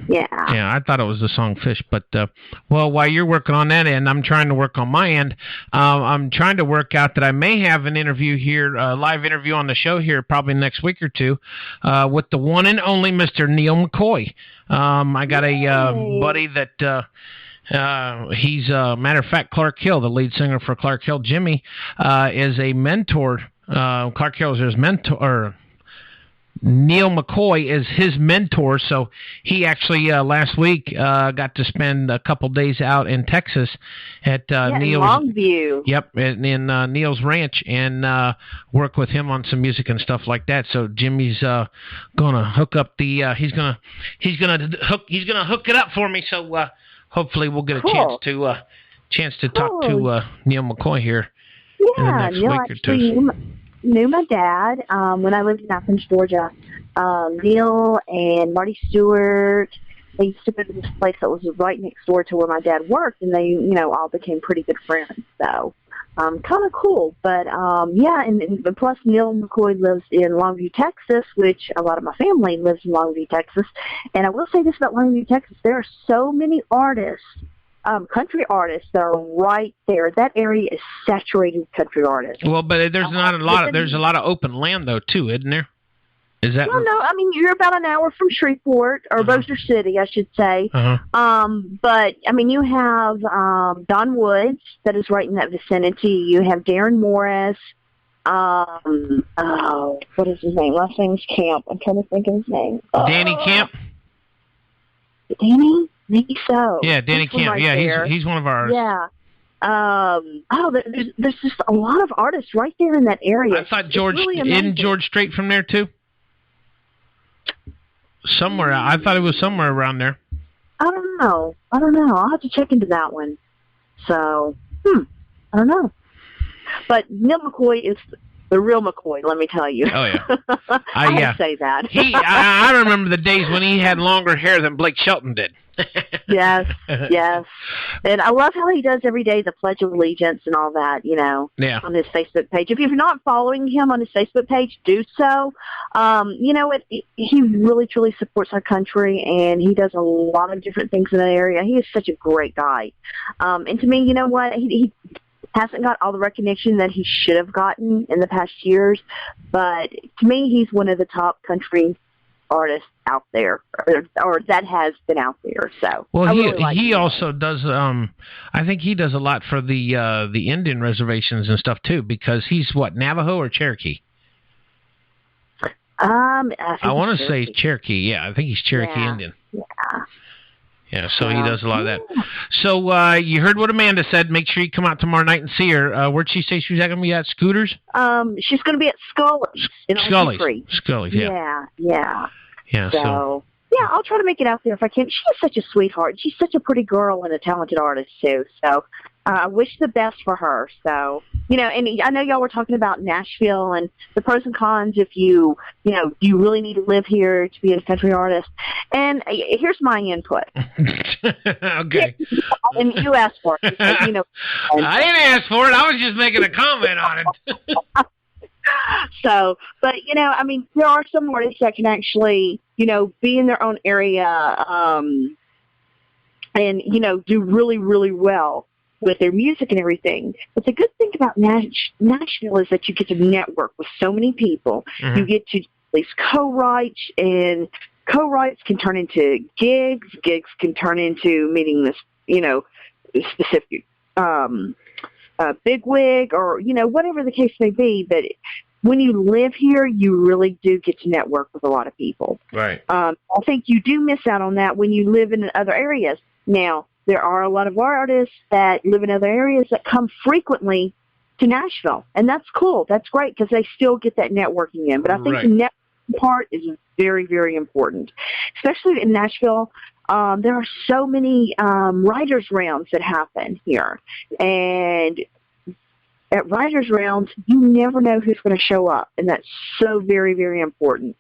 yeah. Yeah, I thought it was the song "Fish." But well, while you're working on that end, I'm trying to work on my end. I'm trying to work out that I may have an interview here, a live interview on the show here, probably next week or two, with the one and only Mr. Neil McCoy. I got a buddy that. He's matter of fact, Clark Hill, the lead singer for Clark Hill, Jimmy, is a mentor. Clark Hill is his mentor. Neil McCoy is his mentor, so he actually last week got to spend a couple days out in Texas at Neil's Longview. Yep, in Neil's ranch, and work with him on some music and stuff like that. So Jimmy's gonna hook up the he's gonna hook it up for me. So hopefully we'll get a chance to talk to Neil McCoy here in the next Neil week or two. Knew my dad when I lived in Athens, Georgia. Neil and Marty Stewart, they used to go to this place that was right next door to where my dad worked, and they, all became pretty good friends. So, kind of cool. But, and plus Neil McCoy lives in Longview, Texas, which a lot of my family lives in Longview, Texas. And I will say this about Longview, Texas. There are so many artists, country artists that are right there. That area is saturated with country artists. Well, but there's not a lot. There's a lot of open land though, too, isn't there? Is that? Well, no. I mean, you're about an hour from Shreveport or Bossier City, I should say. But I mean, you have Don Woods that is right in that vicinity. You have Darren Morris. What is his name? Last name's Camp. I'm trying to think of his name. Danny Camp. Danny. Maybe so. Yeah, Danny Camp. Yeah, he's one of ours. Yeah. There's just a lot of artists right there in that area. I thought George isn't George straight from there too. Somewhere, I thought it was somewhere around there. I don't know. I'll have to check into that one. So, I don't know. But Neil McCoy is the real McCoy, let me tell you. Oh, yeah. I have to say that. I remember the days when he had longer hair than Blake Shelton did. Yes. And I love how he does every day the Pledge of Allegiance and all that, on his Facebook page. If you're not following him on his Facebook page, do so. He really, truly supports our country, and he does a lot of different things in that area. He is such a great guy. And to me, you know what? He hasn't got all the recognition that he should have gotten in the past years, but to me, he's one of the top country artists out there, or that has been out there. So, well, he also does. I think he does a lot for the Indian reservations and stuff too, because he's Navajo or Cherokee. I want to say Cherokee. Yeah, I think he's Cherokee Indian. Yeah, so he does a lot of that. So you heard what Amanda said. Make sure you come out tomorrow night and see her. Where'd she say she was going to be at? Scooters? She's going to be at Scully's. Scully's, yeah. Yeah, so I'll try to make it out there if I can. She's such a sweetheart. She's such a pretty girl and a talented artist, too. So I wish the best for her. So, and I know y'all were talking about Nashville and the pros and cons if you really need to live here to be a country artist. And here's my input. Okay. And you asked for it. I didn't ask for it. I was just making a comment on it. So, but, there are some artists that can actually, be in their own area and, do really, really well with their music and everything. But the good thing about Nashville is that you get to network with so many people. Mm-hmm. You get to at least co-write, and co-writes can turn into gigs. Gigs can turn into meeting this, specific bigwig or, whatever the case may be. But when you live here, you really do get to network with a lot of people. Right. I think you do miss out on that when you live in other areas. Now, there are a lot of artists that live in other areas that come frequently to Nashville, and that's cool. That's great because they still get that networking in. But I think the networking part is very, very important, especially in Nashville. There are so many writers' rounds that happen here, and at writers' rounds, you never know who's going to show up, and that's so very, very important.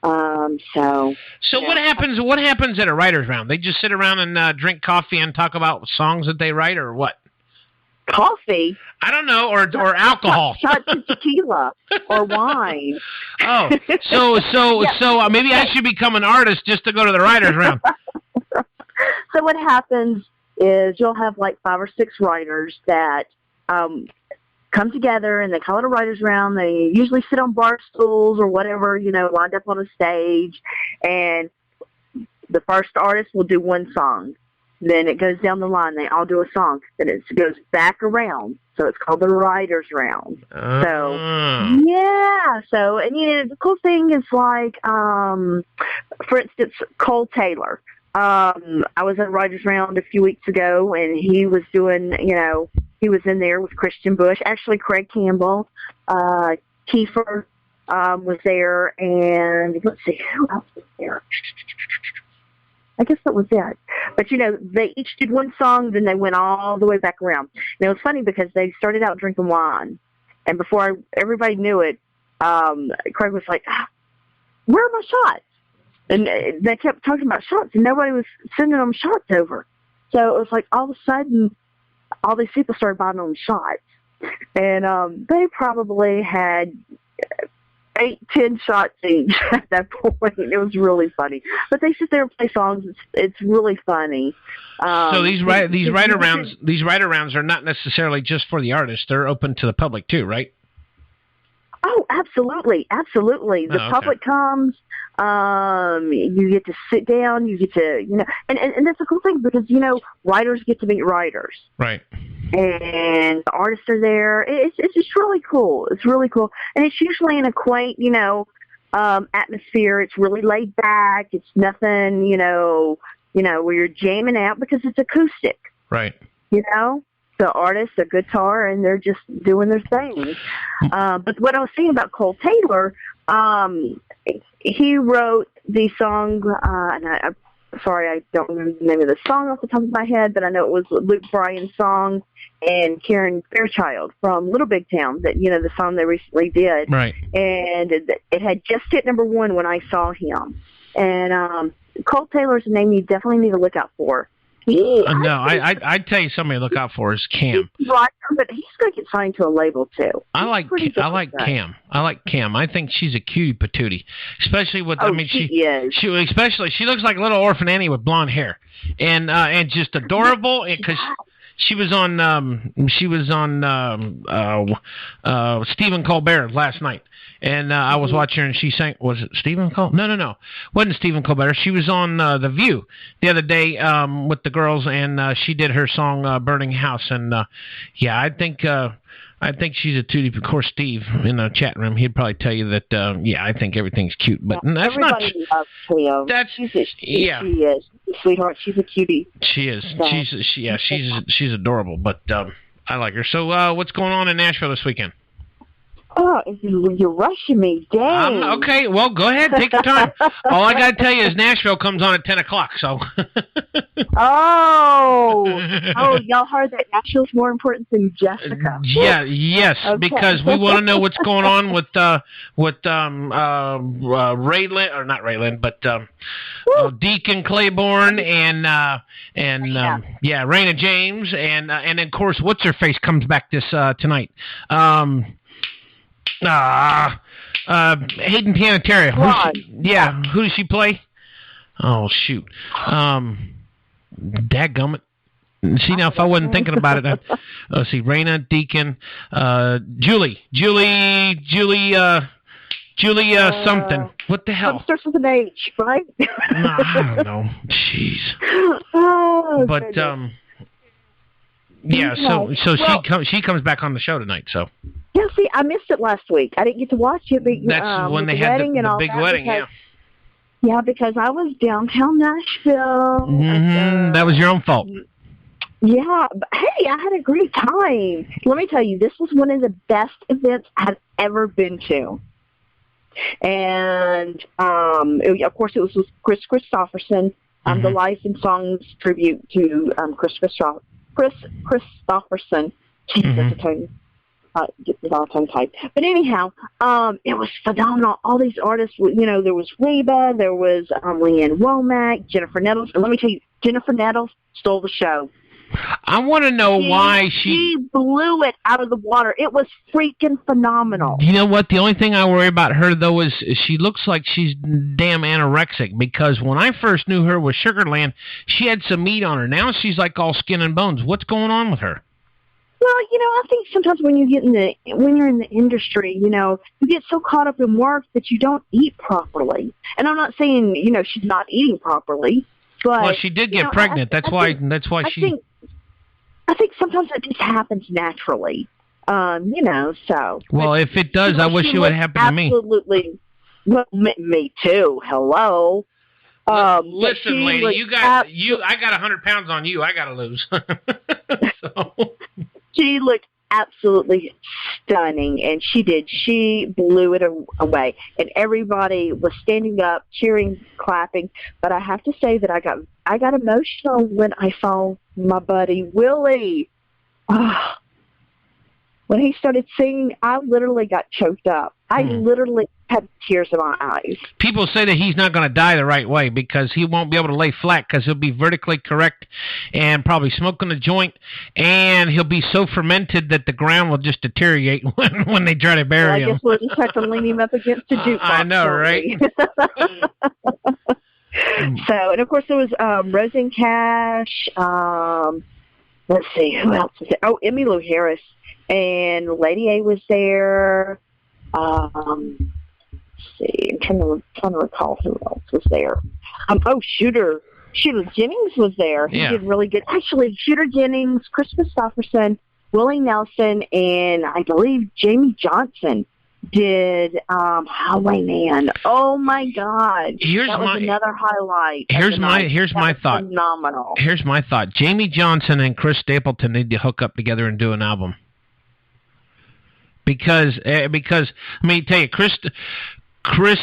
So what happens? What happens at a writers' round? They just sit around and drink coffee and talk about songs that they write, or what? Coffee? I don't know, or alcohol. Shots of tequila or wine. Oh, so maybe I should become an artist just to go to the writers' round. So what happens is you'll have like 5 or 6 writers that come together, and they call it a writers' round. They usually sit on bar stools or whatever, lined up on a stage, and the first artist will do one song. Then it goes down the line. They all do a song. Then it goes back around. So it's called the writers' round. So, yeah. So, and the cool thing is like, for instance, Cole Taylor. I was at writers' round a few weeks ago, and he was doing, he was in there with Christian Bush. Actually, Craig Campbell, Kiefer was there, and let's see, who else was there? I guess that was it. But, they each did one song, then they went all the way back around. And it was funny because they started out drinking wine. And before everybody knew it, Craig was like, where are my shots? And they kept talking about shots, and nobody was sending them shots over. So it was like all of a sudden, all these people started buying them shots. And they probably had 8-10 shots each at that point. It was really funny. But they sit there and play songs. It's really funny. So these writer rounds are not necessarily just for the artists. They're open to the public too, right? Oh, absolutely, absolutely. The public comes. You get to sit down. You get to, and that's a cool thing because writers get to meet writers. Right. And the artists are there. It's just really cool. It's really cool. And it's usually in a quaint, atmosphere. It's really laid back. It's nothing, where you're jamming out because it's acoustic. Right. The artist, a guitar, and they're just doing their thing. But what I was saying about Cole Taylor, he wrote the song, and sorry, I don't remember the name of the song off the top of my head, but I know it was Luke Bryan's song and Karen Fairchild from Little Big Town, that the song they recently did. Right. And it had just hit #1 when I saw him. And Cole Taylor's a name you definitely need to look out for. No, I'd tell you somebody to look out for is Cam. Right, but he's going to get signed to a label too. I like Cam. I like Cam. I think she's a cutie patootie, especially with. She looks like little orphan Annie with blonde hair, and just adorable because. She was on Stephen Colbert last night, and I was watching her, and she sang. Was it Stephen Colbert? No, wasn't Stephen Colbert. She was on The View the other day with the girls, and she did her song "Burning House," and I think she's a tootie. Of course, Steve in the chat room, he'd probably tell you that. I think everything's cute, but that's everybody loves Cleo. She is sweetheart. She's a cutie. She is. She's adorable. But I like her. So, what's going on in Nashville this weekend? Oh, you're rushing me. Dang. Okay, well, go ahead. Take your time. All I got to tell you is Nashville comes on at 10 o'clock, so. Y'all heard that Nashville's more important than Jessica. Yes, okay. Because we want to know what's going on with Raylan, or not Raylan, but Deacon Claiborne and Raina James, and of course, What's-Her-Face comes back this tonight. Hayden Panettiere. Who does she play? Oh, shoot. Dadgummit. See, now, if I wasn't thinking about it, let's see, Raina, Deacon, Julie, something. What the hell? It starts with an H, right? I don't know. Jeez. But, she comes back on the show tonight, so. Yeah, see, I missed it last week. I didn't get to watch it. But, that's when they had the big wedding, Yeah, because I was downtown Nashville. That was your own fault. Yeah, but hey, I had a great time. Let me tell you, this was one of the best events I've ever been to. And, of course, it was with Chris Christopherson, the Life and Songs tribute to Chris Christopherson. Jesus, I tell you. Get this all tongue-tied. But anyhow, it was phenomenal. All these artists, there was Reba, there was Leanne Womack, Jennifer Nettles. And let me tell you, Jennifer Nettles stole the show. I want to know why she blew it out of the water. It was freaking phenomenal. You know what? The only thing I worry about her, though, is she looks like she's damn anorexic, because when I first knew her with Sugarland, she had some meat on her. Now she's like all skin and bones. What's going on with her? Well, I think sometimes when you're in the industry, you get so caught up in work that you don't eat properly. And I'm not saying, she's not eating properly, but well, she did get pregnant. That's why she. I think sometimes it just happens naturally, so. Well, if it does, I wish it would happen to me. Absolutely. Well, me too. Hello. Listen, lady, I got 100 pounds on you. I got to lose. So. She looked absolutely stunning, and she did. She blew it away, and everybody was standing up, cheering, clapping. But I have to say that I got emotional when I saw my buddy Willie. Oh, when he started singing, I literally got choked up. I literally had tears in my eyes. People say that he's not going to die the right way because he won't be able to lay flat because he'll be vertically correct and probably smoking a joint, and he'll be so fermented that the ground will just deteriorate when they try to bury him. I guess we'll just have to lean him up against the jukebox. I know, right? So, and of course there was Roseanne Cash. Let's see, who else was there? Oh, Emmylou Harris. And Lady A was there. Let's see, I'm trying to recall who else was there. Shooter Jennings was there. He did really good. Actually, Shooter Jennings, Chris Christopherson, Willie Nelson, and I believe Jamie Johnson did Highwayman. Oh my God! That was another highlight. Here's my thought. Phenomenal. Here's my thought. Jamie Johnson and Chris Stapleton need to hook up together and do an album. Because let me tell you, Chris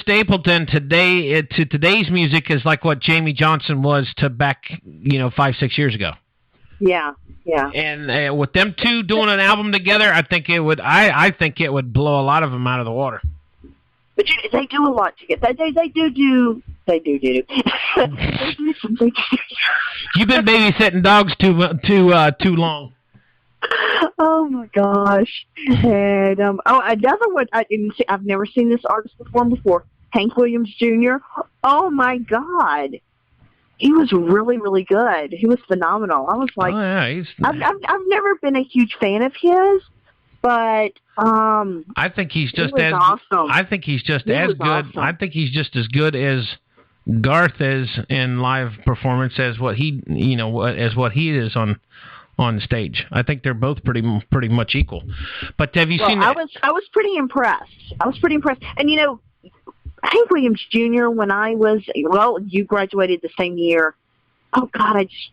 Stapleton to today's music is like what Jamie Johnson was to back 5-6 years ago. Yeah. And with them two doing an album together, I think it would. I think it would blow a lot of them out of the water. But they do a lot together. They do. You've been babysitting dogs too long. Oh my gosh! And another one I didn't see. I've never seen this artist perform before. Hank Williams Jr. Oh my God, he was really, really good. He was phenomenal. I was like, I've never been a huge fan of his, but I think he's just as awesome. I think he's just as good. Awesome. I think he's just as good as Garth is in live performance as what he is on stage. I think they're both pretty much equal. But have you seen? I was pretty impressed. And Hank Williams Jr. when I was you graduated the same year. Oh God, I just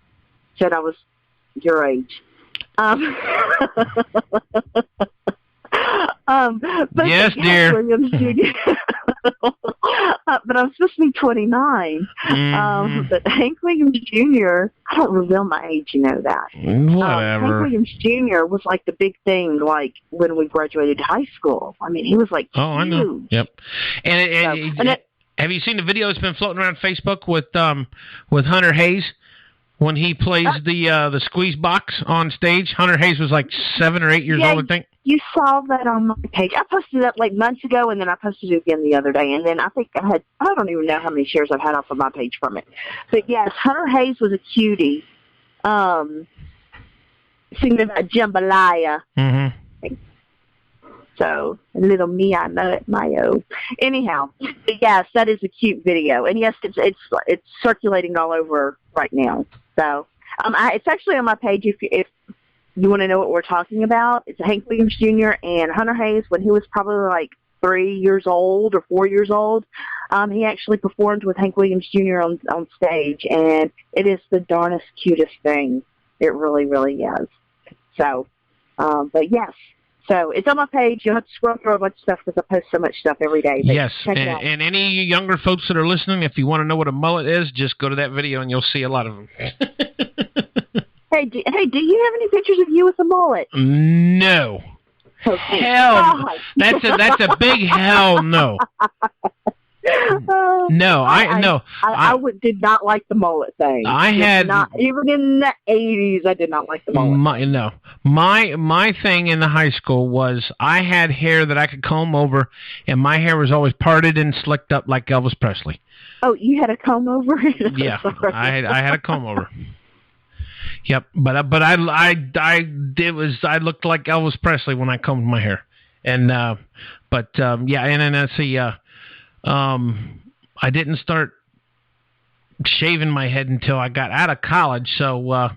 said I was your age. But yes, dear. Williams Jr. But I'm supposed to be 29. But Hank Williams Jr., I don't reveal my age, you know that. Whatever. Hank Williams Jr. was like the big thing, like when we graduated high school. I mean, he was like huge. I know. Yep. And have you seen the video that's been floating around Facebook with Hunter Hayes? When he plays the squeeze box on stage, Hunter Hayes was like 7 or 8 years old, I think. You saw that on my page. I posted that like months ago, and then I posted it again the other day. And then I think I don't even know how many shares I've had off of my page from it. But yes, Hunter Hayes was a cutie, singing about jambalaya. Mm-hmm. So, little me, I know it, Mayo. Anyhow, yes, that is a cute video. And yes, it's circulating all over right now. So, it's actually on my page if you want to know what we're talking about. It's Hank Williams Jr. and Hunter Hayes when he was probably like 3 years old or 4 years old. He actually performed with Hank Williams Jr. on stage, and it is the darnest cutest thing. It really, really is. So, but yes. So it's on my page. You'll have to scroll through a bunch of stuff because I post so much stuff every day. Yes, and any younger folks that are listening, if you want to know what a mullet is, just go to that video and you'll see a lot of them. Hey, do you have any pictures of you with a mullet? No. Hell, that's a big hell no. No, I did not like the mullet thing. Even in the 80s, I did not like the mullet. My thing in the high school was I had hair that I could comb over, and my hair was always parted and slicked up like Elvis Presley. Oh, you had a comb over? Yeah, I had a comb over. Yep, but I looked like Elvis Presley when I combed my hair, and and then let's see. I didn't start shaving my head until I got out of college. So,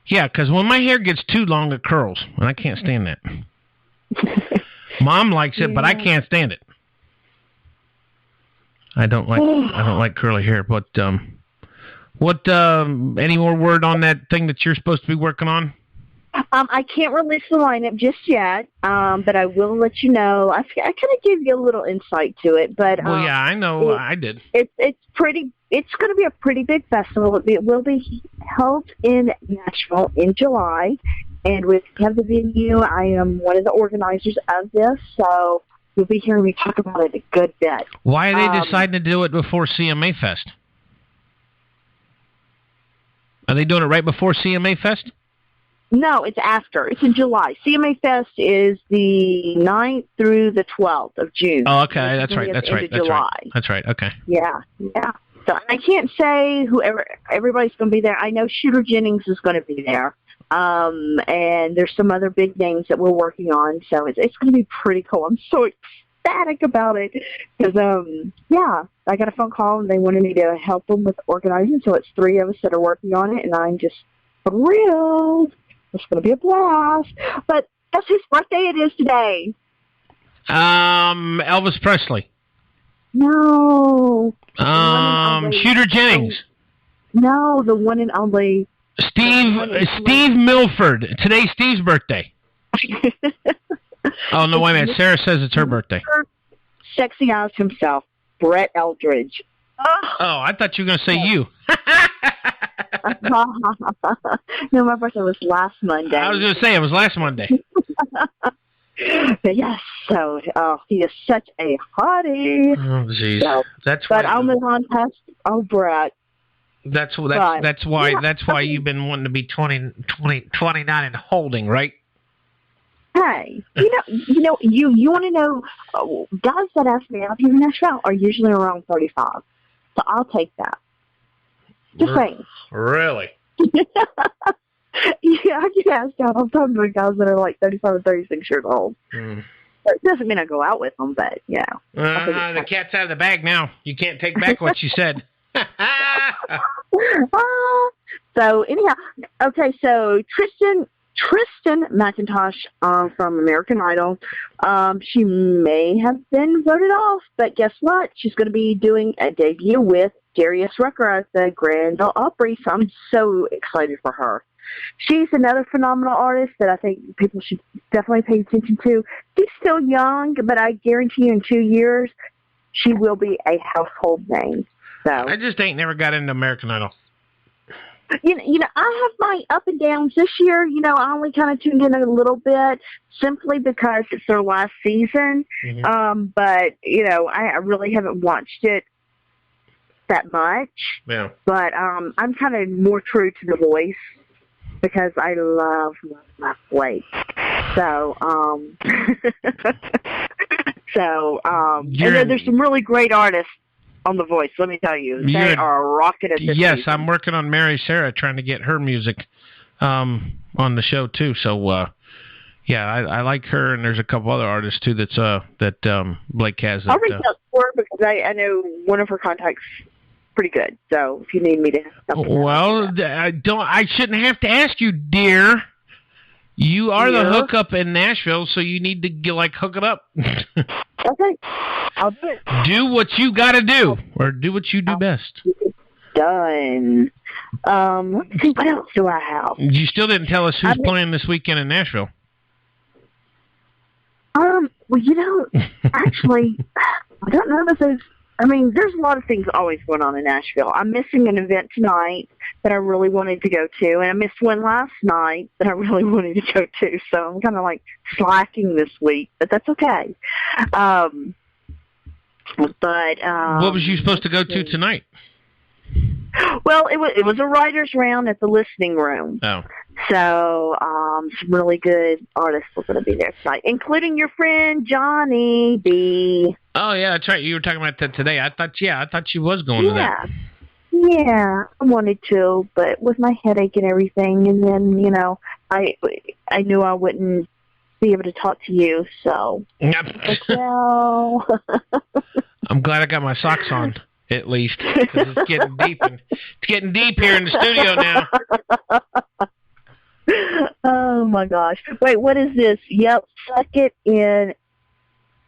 because when my hair gets too long, it curls, and I can't stand that. Mom likes it, but I can't stand it. I don't like curly hair. But any more word on that thing that you're supposed to be working on? I can't release the lineup just yet, but I will let you know. I kind of gave you a little insight to it, but I know I did. It's pretty. It's going to be a pretty big festival. It will be held in Nashville in July, and we have the venue. I am one of the organizers of this, so you'll be hearing me talk about it a good bit. Why are they deciding to do it before CMA Fest? Are they doing it right before CMA Fest? No, it's after. It's in July. CMA Fest is the 9th through the 12th of June. Oh, okay. That's right. Okay. Yeah. So I can't say everybody's going to be there. I know Shooter Jennings is going to be there. And there's some other big names that we're working on. So it's going to be pretty cool. I'm so ecstatic about it. Because, I got a phone call and they wanted me to help them with organizing. So it's 3 of us that are working on it. And I'm just thrilled. It's going to be a blast. But guess whose birthday it is today? Elvis Presley. No. Shooter Jennings. No, the one and only. Steve Milford. Today's Steve's birthday. Oh, no, wait a minute. Sarah says it's her birthday. Sexy Eyes himself, Brett Eldridge. Oh, I thought you were going to say you. No, my birthday was last Monday. I was going to say it was last Monday. But yes, so he is such a hottie. Oh, jeez. So, I'll move on past Brett. That's why you've been wanting to be 29 and holding, right? Hey, you want to know? Guys that ask me out here in Nashville are usually around 35, so I'll take that. Just saying. Really? Yeah, I get asked out all the time by guys that are like 35 or 36 years old. It doesn't mean I go out with them, but yeah. The cat's out of the bag now. You can't take back what you said. So anyhow, okay. So Tristan McIntosh from American Idol. She may have been voted off, but guess what? She's going to be doing a debut with Darius Rucker at the Grand Ole Opry. So I'm so excited for her. She's another phenomenal artist that I think people should definitely pay attention to. She's still young, but I guarantee you in 2 years, she will be a household name. So I just ain't never got into American Idol. You know, I have my up and downs this year. I only kind of tuned in a little bit simply because it's their last season. Mm-hmm. But, I really haven't watched it that much. Yeah. But I'm kind of more true to The Voice because I love my place. So, and then there's some really great artists on The Voice, let me tell you. They are rocking it this Yes, season. I'm working on Mary Sarah, trying to get her music on the show, too. So, I like her, and there's a couple other artists, too, that Blake has. I'll reach out to her because I know one of her contacts pretty good. So, if you need me to help I shouldn't have to ask you, dear. You are the hookup in Nashville, so you need to, hook it up. Okay. I'll do it. Do what you got to do, or do what you do best. Done. Let's see, what else do I have? You still didn't tell us who's playing this weekend in Nashville. Well, actually, I don't know if those I mean, there's a lot of things always going on in Nashville. I'm missing an event tonight that I really wanted to go to, and I missed one last night that I really wanted to go to, so I'm kind of like slacking this week, but that's okay. What was you supposed to go to tonight? Well, it was a writer's round at the listening room. Oh. So some really good artists were going to be there tonight, including your friend Johnny B. Oh yeah, that's right. You were talking about that today. I thought she was going to that. Yeah, I wanted to, but with my headache and everything, and then I knew I wouldn't be able to talk to you, so. Well. I'm glad I got my socks on. At least, 'cause it's getting deep. It's getting deep here in the studio now. Oh my gosh! Wait, what is this? Yep, suck it in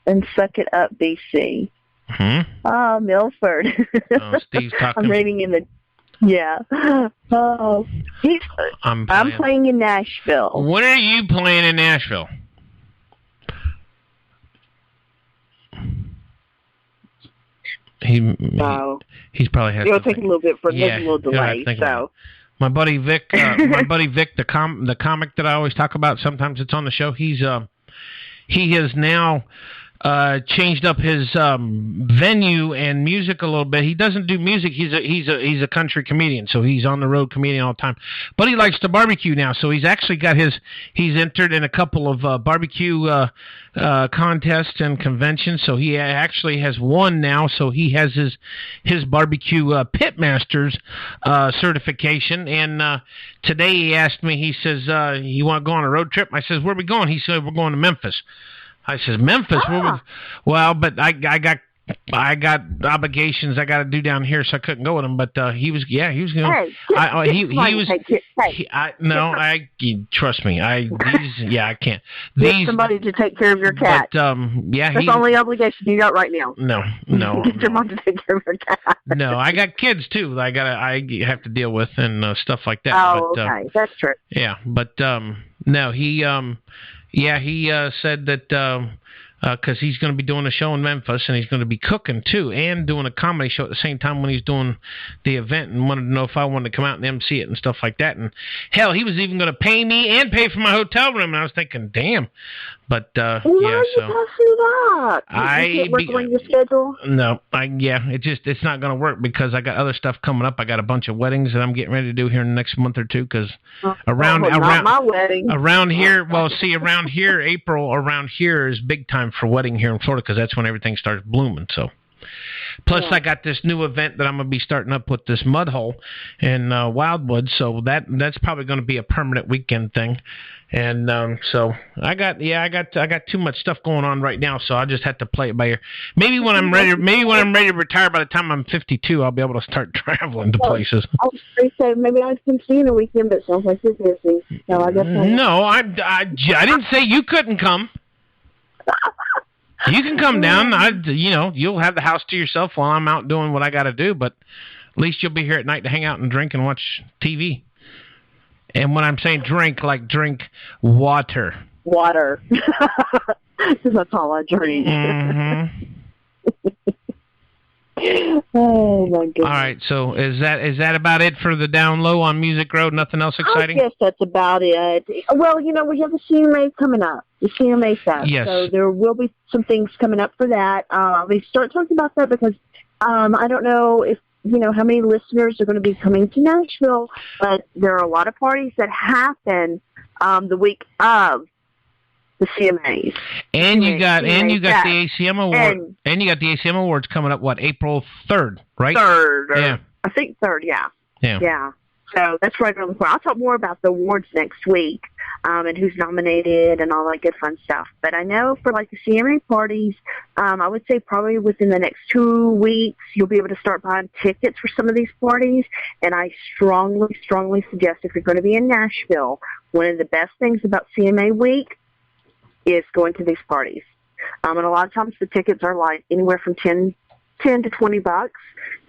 and suck it up, BC. Oh, Milford. Oh, Steve's talking. I'm reading in the. Yeah. Oh, I'm playing in Nashville. When are you playing in Nashville? He's probably had. It'll take a little bit for a little delay. So, my buddy Vic, the comic that I always talk about. Sometimes it's on the show. He has now changed up his venue and music a little bit. He doesn't do music. He's a country comedian, so he's on the road comedian all the time. But he likes to barbecue now, so he's actually got he's entered in a couple of barbecue contests and conventions. So he actually has won now. So he has his barbecue pitmasters certification. And today he asked me. He says, "You want to go on a road trip?" I says, "Where are we going?" He said, "We're going to Memphis." I said, Memphis? Well, but I got obligations I got to do down here, so I couldn't go with him. But he was going. Trust me. I can't. Get somebody to take care of your cat. But, that's the only obligation you got right now. No. Get your mom to take care of your cat. No, I got kids too. I have to deal with and stuff like that. Oh, but, okay, that's true. Yeah, but no, he. He said that because he's going to be doing a show in Memphis, and he's going to be cooking too, and doing a comedy show at the same time when he's doing the event, and wanted to know if I wanted to come out and MC it and stuff like that. And hell, he was even going to pay me and pay for my hotel room, and I was thinking, damn. But why so you that? You can't work on your schedule? No, it's not going to work because I got other stuff coming up. I got a bunch of weddings that I'm getting ready to do here in the next month or two. Because around my wedding. Around here, around here, April around here is big time for wedding here in Florida because that's when everything starts blooming. So. Plus, I got this new event that I'm going to be starting up with this mud hole in Wildwood, so that's probably going to be a permanent weekend thing. And so I got too much stuff going on right now, so I just have to play it by ear. Maybe when I'm ready to retire, by the time I'm 52, I'll be able to start traveling to places. I was going to say maybe I can see you in a weekend, but it sounds like you're busy. No, I guess no, I didn't say you couldn't come. You can come down. You'll have the house to yourself while I'm out doing what I got to do, but at least you'll be here at night to hang out and drink and watch TV. And when I'm saying drink, like drink water. Water. Because that's all I drink. Mm-hmm. Oh, my goodness. All right, so is that about it for the Down Low on Music Road? Nothing else exciting? I guess that's about it. Well, we have the CMA coming up, the CMA Fest. Yes. So there will be some things coming up for that. We start talking about that because I don't know if, how many listeners are going to be coming to Nashville, but there are a lot of parties that happen the week of the CMAs. And you got the ACM award, and you got the ACM awards coming up. What, April 3rd, right? 3rd. Yeah. I think 3rd. Yeah. Yeah. Yeah. So that's right around the corner. I'll talk more about the awards next week and who's nominated and all that good fun stuff. But I know for like the CMA parties, I would say probably within the next 2 weeks, you'll be able to start buying tickets for some of these parties. And I strongly, strongly suggest if you're going to be in Nashville, one of the best things about CMA week is going to these parties. And a lot of times the tickets are like anywhere from $10 $10 to $20.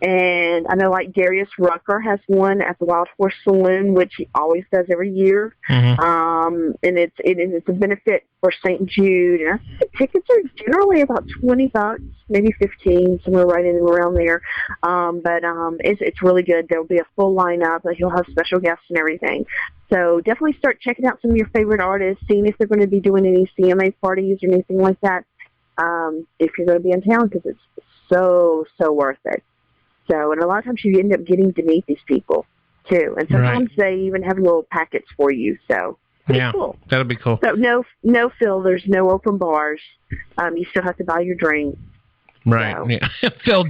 And I know like Darius Rucker has one at the Wild Horse Saloon, which he always does every year. And it's a benefit for St. Jude. And I think tickets are generally about $20, maybe 15, somewhere right in and around there. But it's really good. There'll be a full lineup. He'll have special guests and everything. So definitely start checking out some of your favorite artists, seeing if they're going to be doing any CMA parties or anything like that. If you're going to be in town, because it's so worth it. So, and a lot of times you end up getting to meet these people, too. And sometimes they even have little packets for you, so pretty cool. That'll be cool. So no Phil, there's no open bars. You still have to buy your drink. Right. So.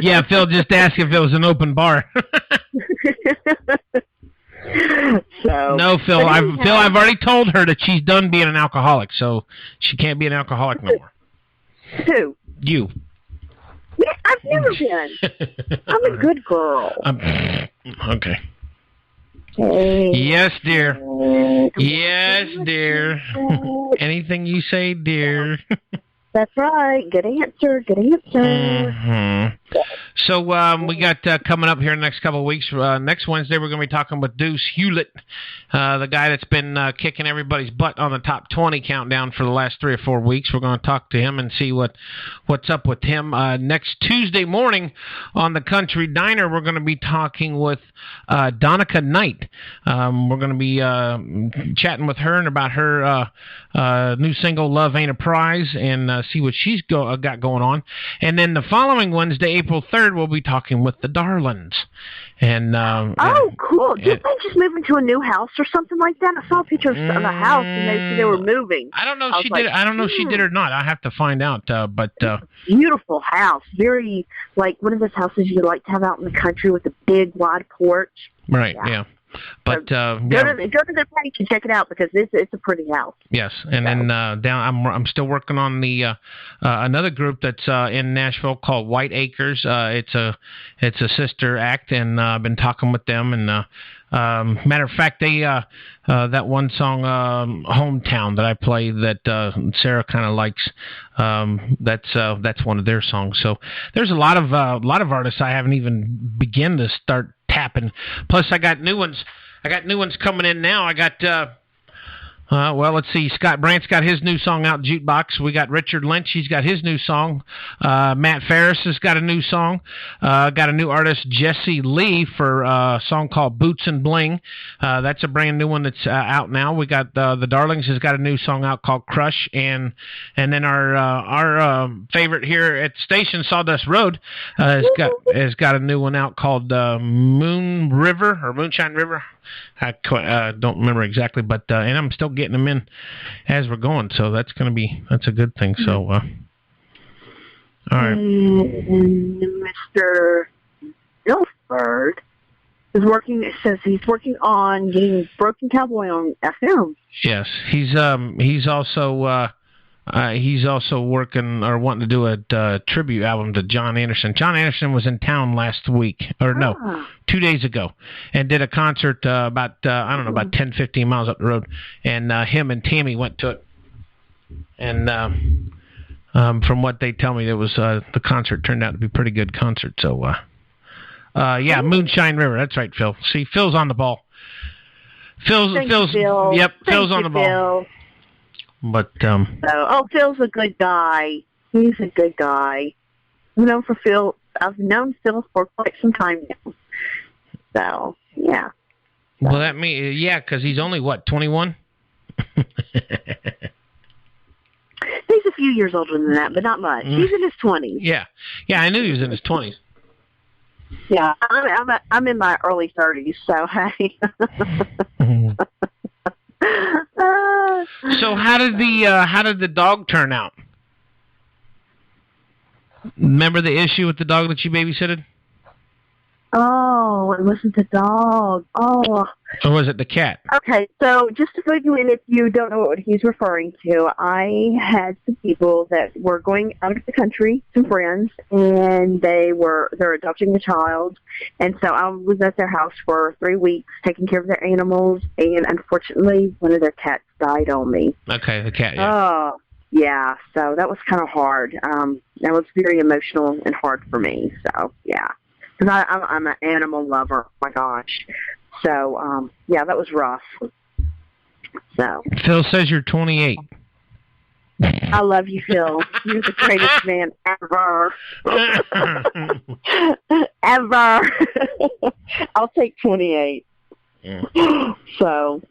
Yeah. Phil just asked if it was an open bar. No, Phil, I've already told her that she's done being an alcoholic, so she can't be an alcoholic no more. Who? You. Yeah, I've never been. I'm a good girl. Okay. Hey. Yes, dear. Yes, dear. Anything you say, dear. That's right. Good answer. Good answer. So we got coming up here in the next couple of weeks. Next Wednesday, we're going to be talking with Deuce Hewlett, the guy that's been kicking everybody's butt on the top 20 countdown for the last 3 or 4 weeks. We're going to talk to him and see what's up with him. Next Tuesday morning on the Country Diner, we're going to be talking with Donica Knight. We're going to be chatting with her and about her new single, Love Ain't a Prize, and see what she's got going on. And then the following Wednesday, April 3rd, we'll be talking with the Darlings. And cool. Didn't they just move into a new house or something like that? I saw pictures of the house and they said they were moving. I don't know if she did. I don't know if she did or not. I have to find out. But beautiful house. Very like one of those houses you like to have out in the country with a big wide porch. Right. Yeah. But go to their page and check it out because it's a pretty house. Yes, and then down I'm still working on the another group that's in Nashville called White Acres. It's a sister act, and I've been talking with them. And matter of fact, they that one song Hometown that I play that Sarah kind of likes. That's one of their songs. So there's a lot of artists I haven't even begun to start tapping. Plus, I got new ones. Coming in now. I got let's see. Scott Brandt's got his new song out, Jukebox. We got Richard Lynch. He's got his new song. Matt Ferris has got a new song. Got a new artist, Jesse Lee, for a song called Boots and Bling. That's a brand new one that's out now. We got the Darlings has got a new song out called Crush, and then our favorite here at the station, Sawdust Road, has got a new one out called Moonshine River. I don't remember exactly, but and I'm still getting them in as we're going, so that's a good thing. So, all right. And Mr. Milford is working. It says he's working on getting Broken Cowboy on FM. Yes, he's also working or wanting to do a tribute album to John Anderson. John Anderson was in town last week, 2 days ago, and did a concert about 10, 15 miles up the road. And him and Tammy went to it. And from what they tell me, the concert turned out to be a pretty good concert. So, Moonshine River. That's right, Phil. See, Phil's on the ball. Phil's on the ball. But Phil's a good guy. He's a good guy. I've known Phil for quite some time now. So yeah. Well, that means because he's only 21. He's a few years older than that, but not much. He's in his 20s. Yeah, I knew he was in his 20s. Yeah, I'm in my early 30s. So hey. So how did the dog turn out? Remember the issue with the dog that you babysitted? Oh, it wasn't the dog. Oh. Or was it the cat? Okay, so just to fill you in, if you don't know what he's referring to, I had some people that were going out of the country, some friends, and they're adopting a child, and so I was at their house for 3 weeks taking care of their animals, and unfortunately, one of their cats died on me. Okay, the cat. Yeah. Oh, yeah, so that was kind of hard. That was very emotional and hard for me. So yeah, because I'm an animal lover. Oh my gosh. So yeah, that was rough. So Phil says you're 28. I love you, Phil. You're the greatest man ever. Ever. I'll take 28. So,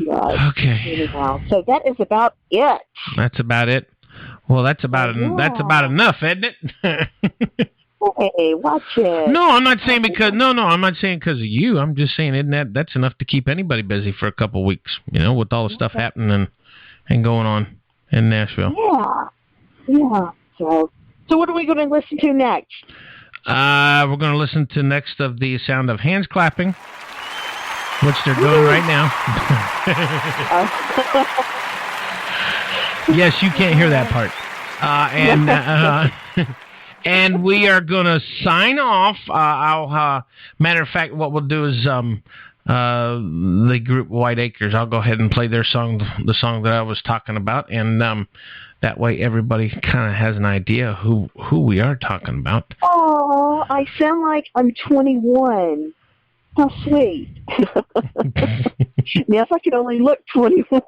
yeah. Okay. Anyhow, so that is about it. That's about it. Well, that's about enough, isn't it? Hey, watch it. No, I'm not saying because I'm not saying because of you. I'm just saying that's enough to keep anybody busy for a couple of weeks. With all the stuff happening and going on in Nashville. Yeah. So what are we going to listen to next? We're going to listen to next of the sound of hands clapping, which they're doing right now. Yes, you can't hear that part. And we are going to sign off. Matter of fact, what we'll do is the group White Acres. I'll go ahead and play their song, the song that I was talking about, and that way everybody kind of has an idea who we are talking about. Oh, I sound like I'm 21. How sweet. Yes, I can only look 21.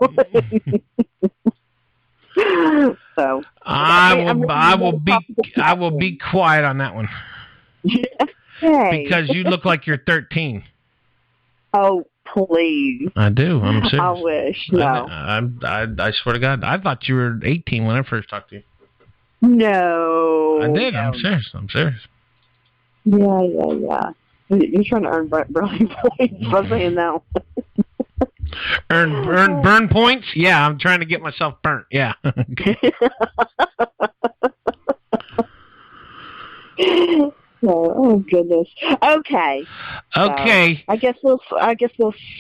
So I will be quiet on that one. Hey. Because you look like you're 13. Oh, please. I do. I'm serious. I wish. No. I swear to God, I thought you were 18 when I first talked to you. No. I did. No. I'm serious. Yeah. You're trying to earn brownie points by saying that. Burn points? Yeah, I'm trying to get myself burnt. Yeah. Oh goodness. Okay. Okay. I guess we'll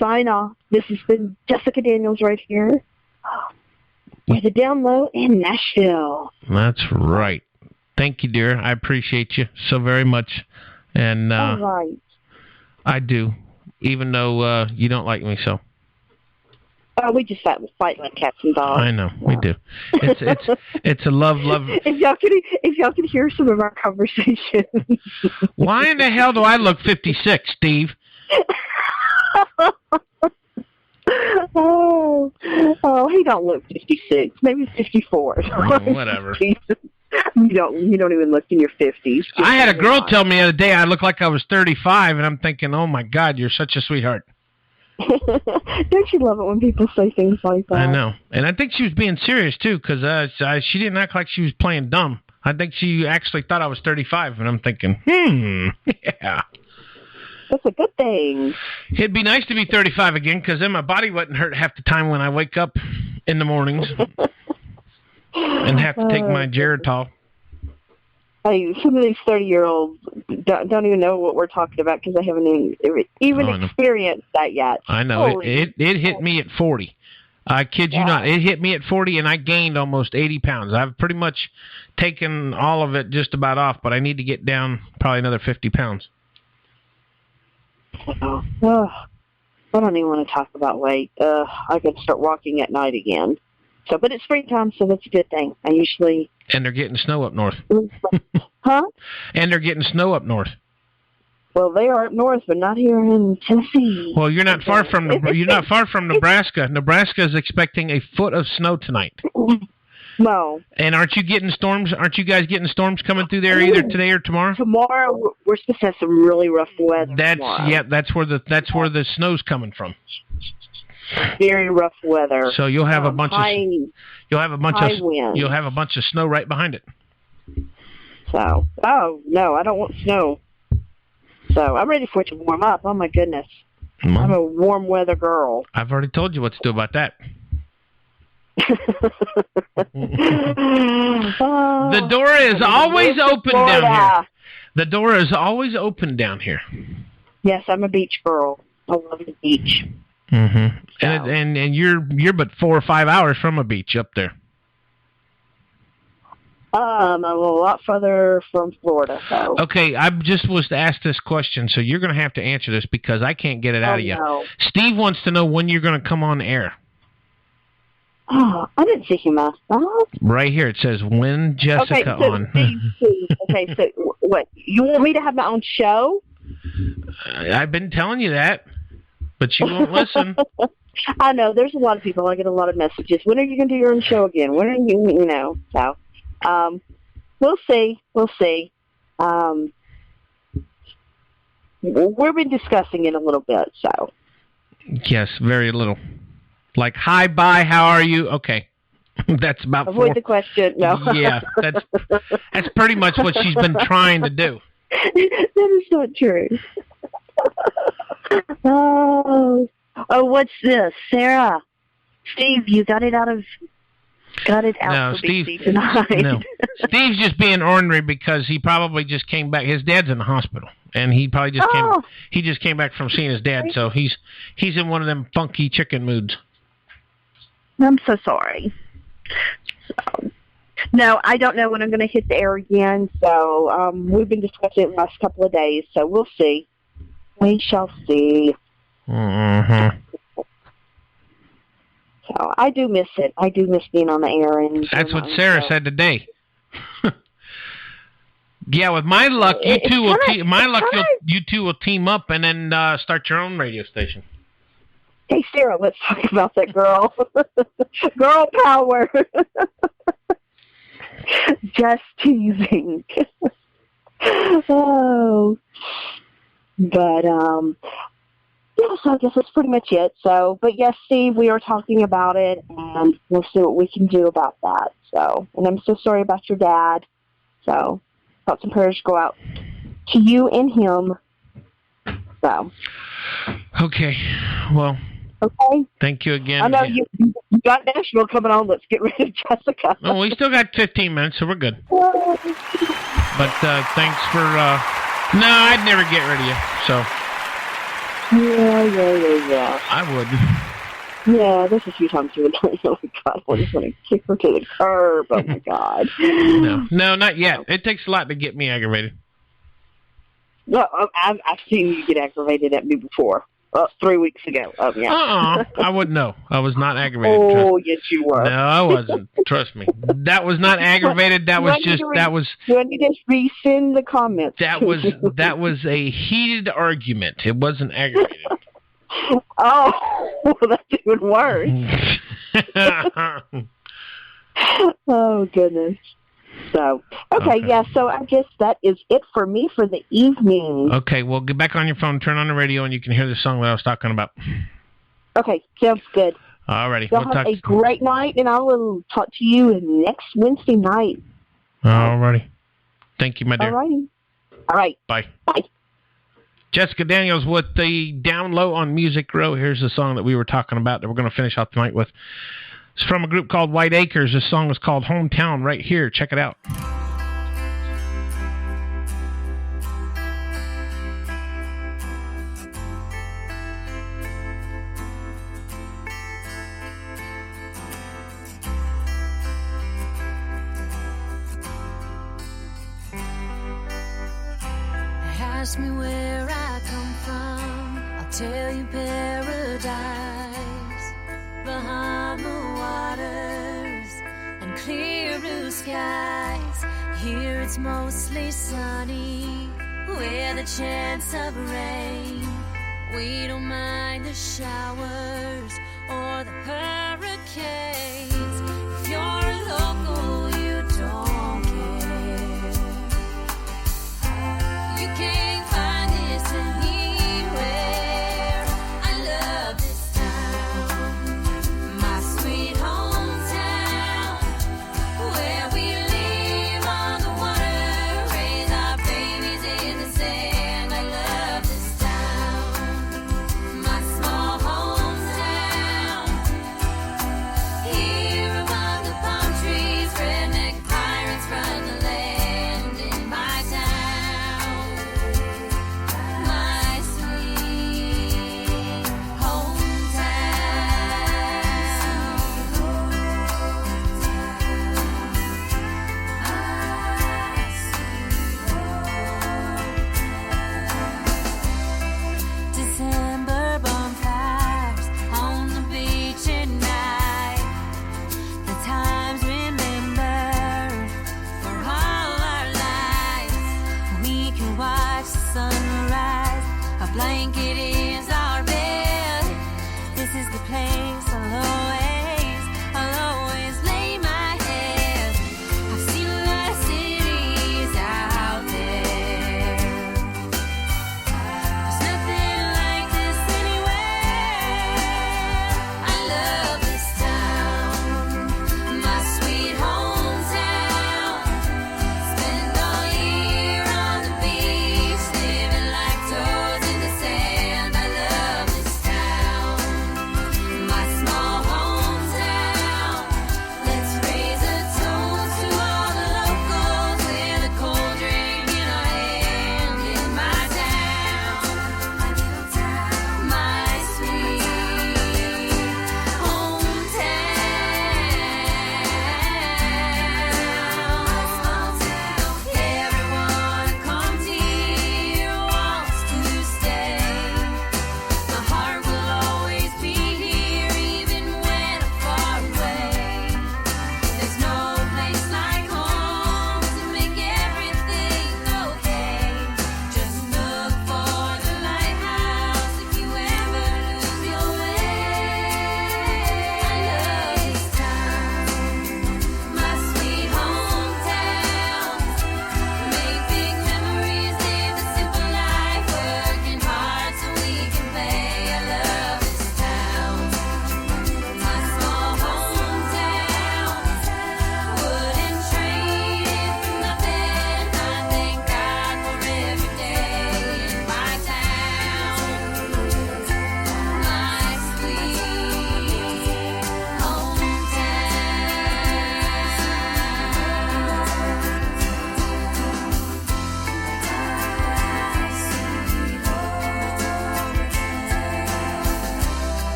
sign off. This has been Jessica Daniels right here with the Down Low in Nashville. That's right. Thank you, dear. I appreciate you so very much. And all right. I do, even though you don't like me so. We just fight like cats and dogs. I know, we do. It's a love. If y'all could hear some of our conversations. Why in the hell do I look 56, Steve? Oh, he don't look 56. Maybe 54. Whatever. You don't even look in your 50s. I had a girl tell me the other day I look like I was 35, and I'm thinking, oh my God, you're such a sweetheart. Don't you love it when people say things like that? I know. And I think she was being serious, too, because she didn't act like she was playing dumb. I think she actually thought I was 35, and I'm thinking, yeah. That's a good thing. It'd be nice to be 35 again, because then my body wouldn't hurt half the time when I wake up in the mornings and have to take my Geritol. Hey, some of these 30-year-olds don't even know what we're talking about because they haven't even experienced that yet. I know. It hit me at 40. I kid you not. It hit me at 40, and I gained almost 80 pounds. I've pretty much taken all of it just about off, but I need to get down probably another 50 pounds. Oh, I don't even want to talk about weight. I could start walking at night again. So, but it's springtime, so that's a good thing. I usually... And they're getting snow up north. Huh? And they're getting snow up north. Well, they are up north, but not here in Tennessee. Well, you're not far from Nebraska. Nebraska is expecting a foot of snow tonight. No. And aren't you guys getting storms coming through there either today or tomorrow? Tomorrow we're supposed to have some really rough weather. That's where the snow's coming from. Very rough weather. So you'll have a bunch of winds. You'll have a bunch of snow right behind it. So, no, I don't want snow. So I'm ready for it to warm up. Oh my goodness. I'm a warm weather girl. I've already told you what to do about that. The door is always open down here. The door is always open down here. Yes, I'm a beach girl. I love the beach. Mm-hmm. So. And you're but 4 or 5 hours from a beach up there. I'm a lot further from Florida. So. Okay, I just was asked this question, so you're going to have to answer this because I can't get it out of you. No. Steve wants to know when you're going to come on air. Oh, I didn't see him ask that. Right here it says when Jessica on. Okay, so what? You want me to have my own show? I've been telling you that, but you won't listen. I know. There's a lot of people. I get a lot of messages. When are you going to do your own show again? When are you, So, we'll see. We'll see. We've been discussing it a little bit, so. Yes, very little. Like, hi, bye, how are you? Okay. That's about Avoid the question, no. Yeah, that's pretty much what she's been trying to do. That is not true. Oh, what's this? Sarah. Steve, you got it out no, for Steve, BC tonight. No. Steve's just being ornery because he probably just came back. His dad's in the hospital, and he probably just came back from seeing his dad, so he's in one of them funky chicken moods. I'm so sorry. So, no, I don't know when I'm going to hit the air again, so we've been discussing it the last couple of days, so we'll see. We shall see. Mm-hmm. So I do miss it. I do miss being on the air. And that's what Sarah said today. Yeah, with my luck, you two will you two will team up and then start your own radio station. Hey, Sarah, let's talk about that girl. Girl power. Just teasing. Oh. But, yeah, so I guess that's pretty much it. So, but yes, Steve, we are talking about it, and we'll see what we can do about that. So, and I'm so sorry about your dad. So, thoughts and prayers go out to you and him. So. Okay, well. Okay. Thank you again. I know you got Nashville coming on. Let's get rid of Jessica. Oh, we still got 15 minutes, so we're good. But thanks for... no, I'd never get rid of you, so... Yeah. I wouldn't. Yeah, there's a few times you would like, oh my God, we're just going to kick her to the curb. Oh my God. No, not yet. It takes a lot to get me aggravated. No, I've seen you get aggravated at me before. 3 weeks ago. Oh, yeah. I wouldn't know. I was not aggravated. Oh, yes, you were. No, I wasn't. Trust me. That was not aggravated. That was just, that was... Do I need to resend the comments? That was a heated argument. It wasn't aggravated. Oh, well, that's even worse. Oh, goodness. So, okay, yeah, so I guess that is it for me for the evening. Okay, well, get back on your phone, turn on the radio, and you can hear the song that I was talking about. Okay, sounds good. All righty. Y'all have a great night, and I will talk to you next Wednesday night. All righty. Thank you, my dear. All righty. All right. Bye. Bye. Jessica Daniels with the Down Low on Music Row. Here's the song that we were talking about that we're going to finish off tonight with. It's from a group called White Acres. This song is called Hometown right here. Check it out. Ask me where I come from, I'll tell you paradise. Behind the waters and clear blue skies. Here it's mostly sunny, with a chance of rain. We don't mind the showers or the hurricanes. If you're a local, you don't care. You can't find this anywhere. I love this town, my sweet hometown, where we live on the water, raise our babies in the sand. I love this town, my small hometown. Here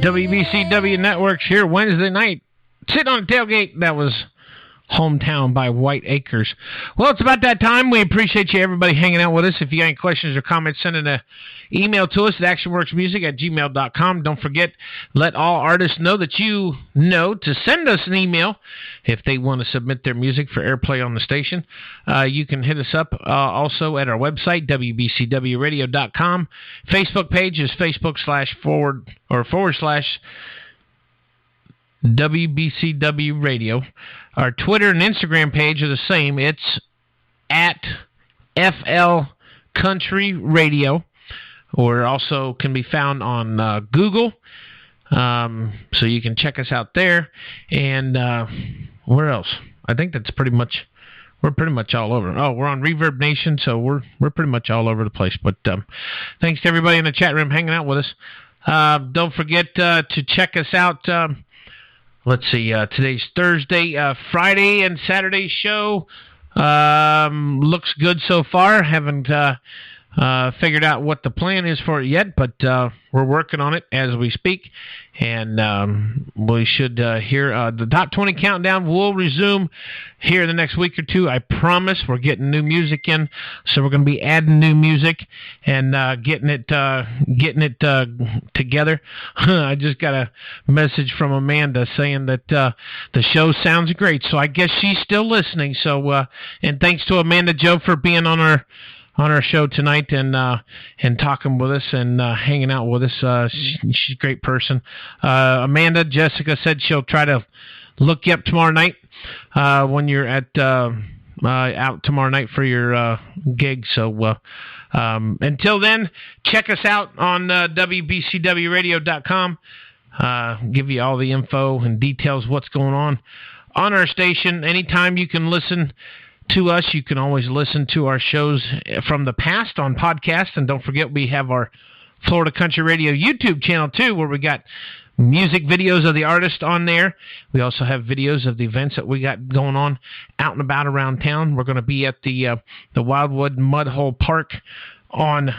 WBCW Networks here Wednesday night. Sitting on a tailgate. That was Hometown by White Acres. Well, it's about that time. We appreciate you, everybody, hanging out with us. If you got any questions or comments, send an email to us at actionworksmusic@gmail.com. Don't forget, let all artists know that you know to send us an email if they want to submit their music for airplay on the station. You can hit us up also at our website, wbcwradio.com. Facebook page is Facebook//WBCW Radio. Our Twitter and Instagram page are the same. It's at FL Country Radio, or also can be found on Google. So you can check us out there. And where else? I think that's we're pretty much all over. Oh, we're on Reverb Nation, so we're pretty much all over the place. But thanks to everybody in the chat room hanging out with us. Don't forget to check us out. Let's see, today's Thursday, Friday and Saturday show looks good so far. Haven't figured out what the plan is for it yet, but we're working on it as we speak. And we should hear the Top 20 Countdown will resume here in the next week or two. I promise. We're getting new music in, so we're going to be adding new music and getting it together. I just got a message from Amanda saying that the show sounds great, so I guess she's still listening. So and thanks to Amanda Joe for being on our show tonight and talking with us and hanging out with us. She's a great person. Amanda, Jessica said she'll try to look you up tomorrow night when you're at out tomorrow night for your gig. So until then, check us out on WBCWradio.com. Give you all the info and details what's going on our station. Anytime you can listen to us, you can always listen to our shows from the past on podcast. And don't forget, we have our Florida Country Radio YouTube channel too, where we got music videos of the artist on there. We also have videos of the events that we got going on out and about around town. We're going to be at the Wildwood Mudhole Park on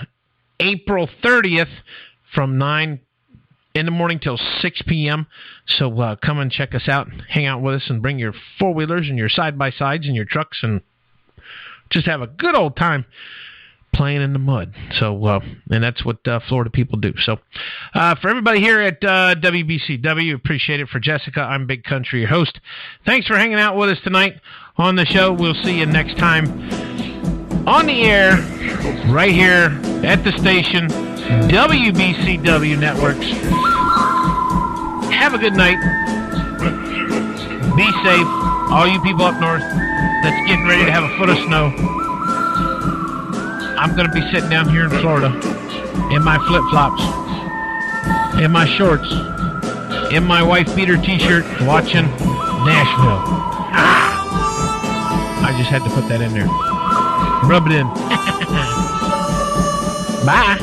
April 30th from 9 in the morning till 6 p.m. So come and check us out, hang out with us, and bring your four-wheelers and your side-by-sides and your trucks and just have a good old time playing in the mud. So, and that's what Florida people do. So for everybody here at WBCW, appreciate it. For Jessica, I'm Big Country, your host. Thanks for hanging out with us tonight on the show. We'll see you next time on the air right here at the station, WBCW Networks. Have a good night. Be safe. All you people up north that's getting ready to have a foot of snow. I'm going to be sitting down here in Florida in my flip-flops, in my shorts, in my wife beater t-shirt, watching Nashville. I just had to put that in there. Rub it in. Bye.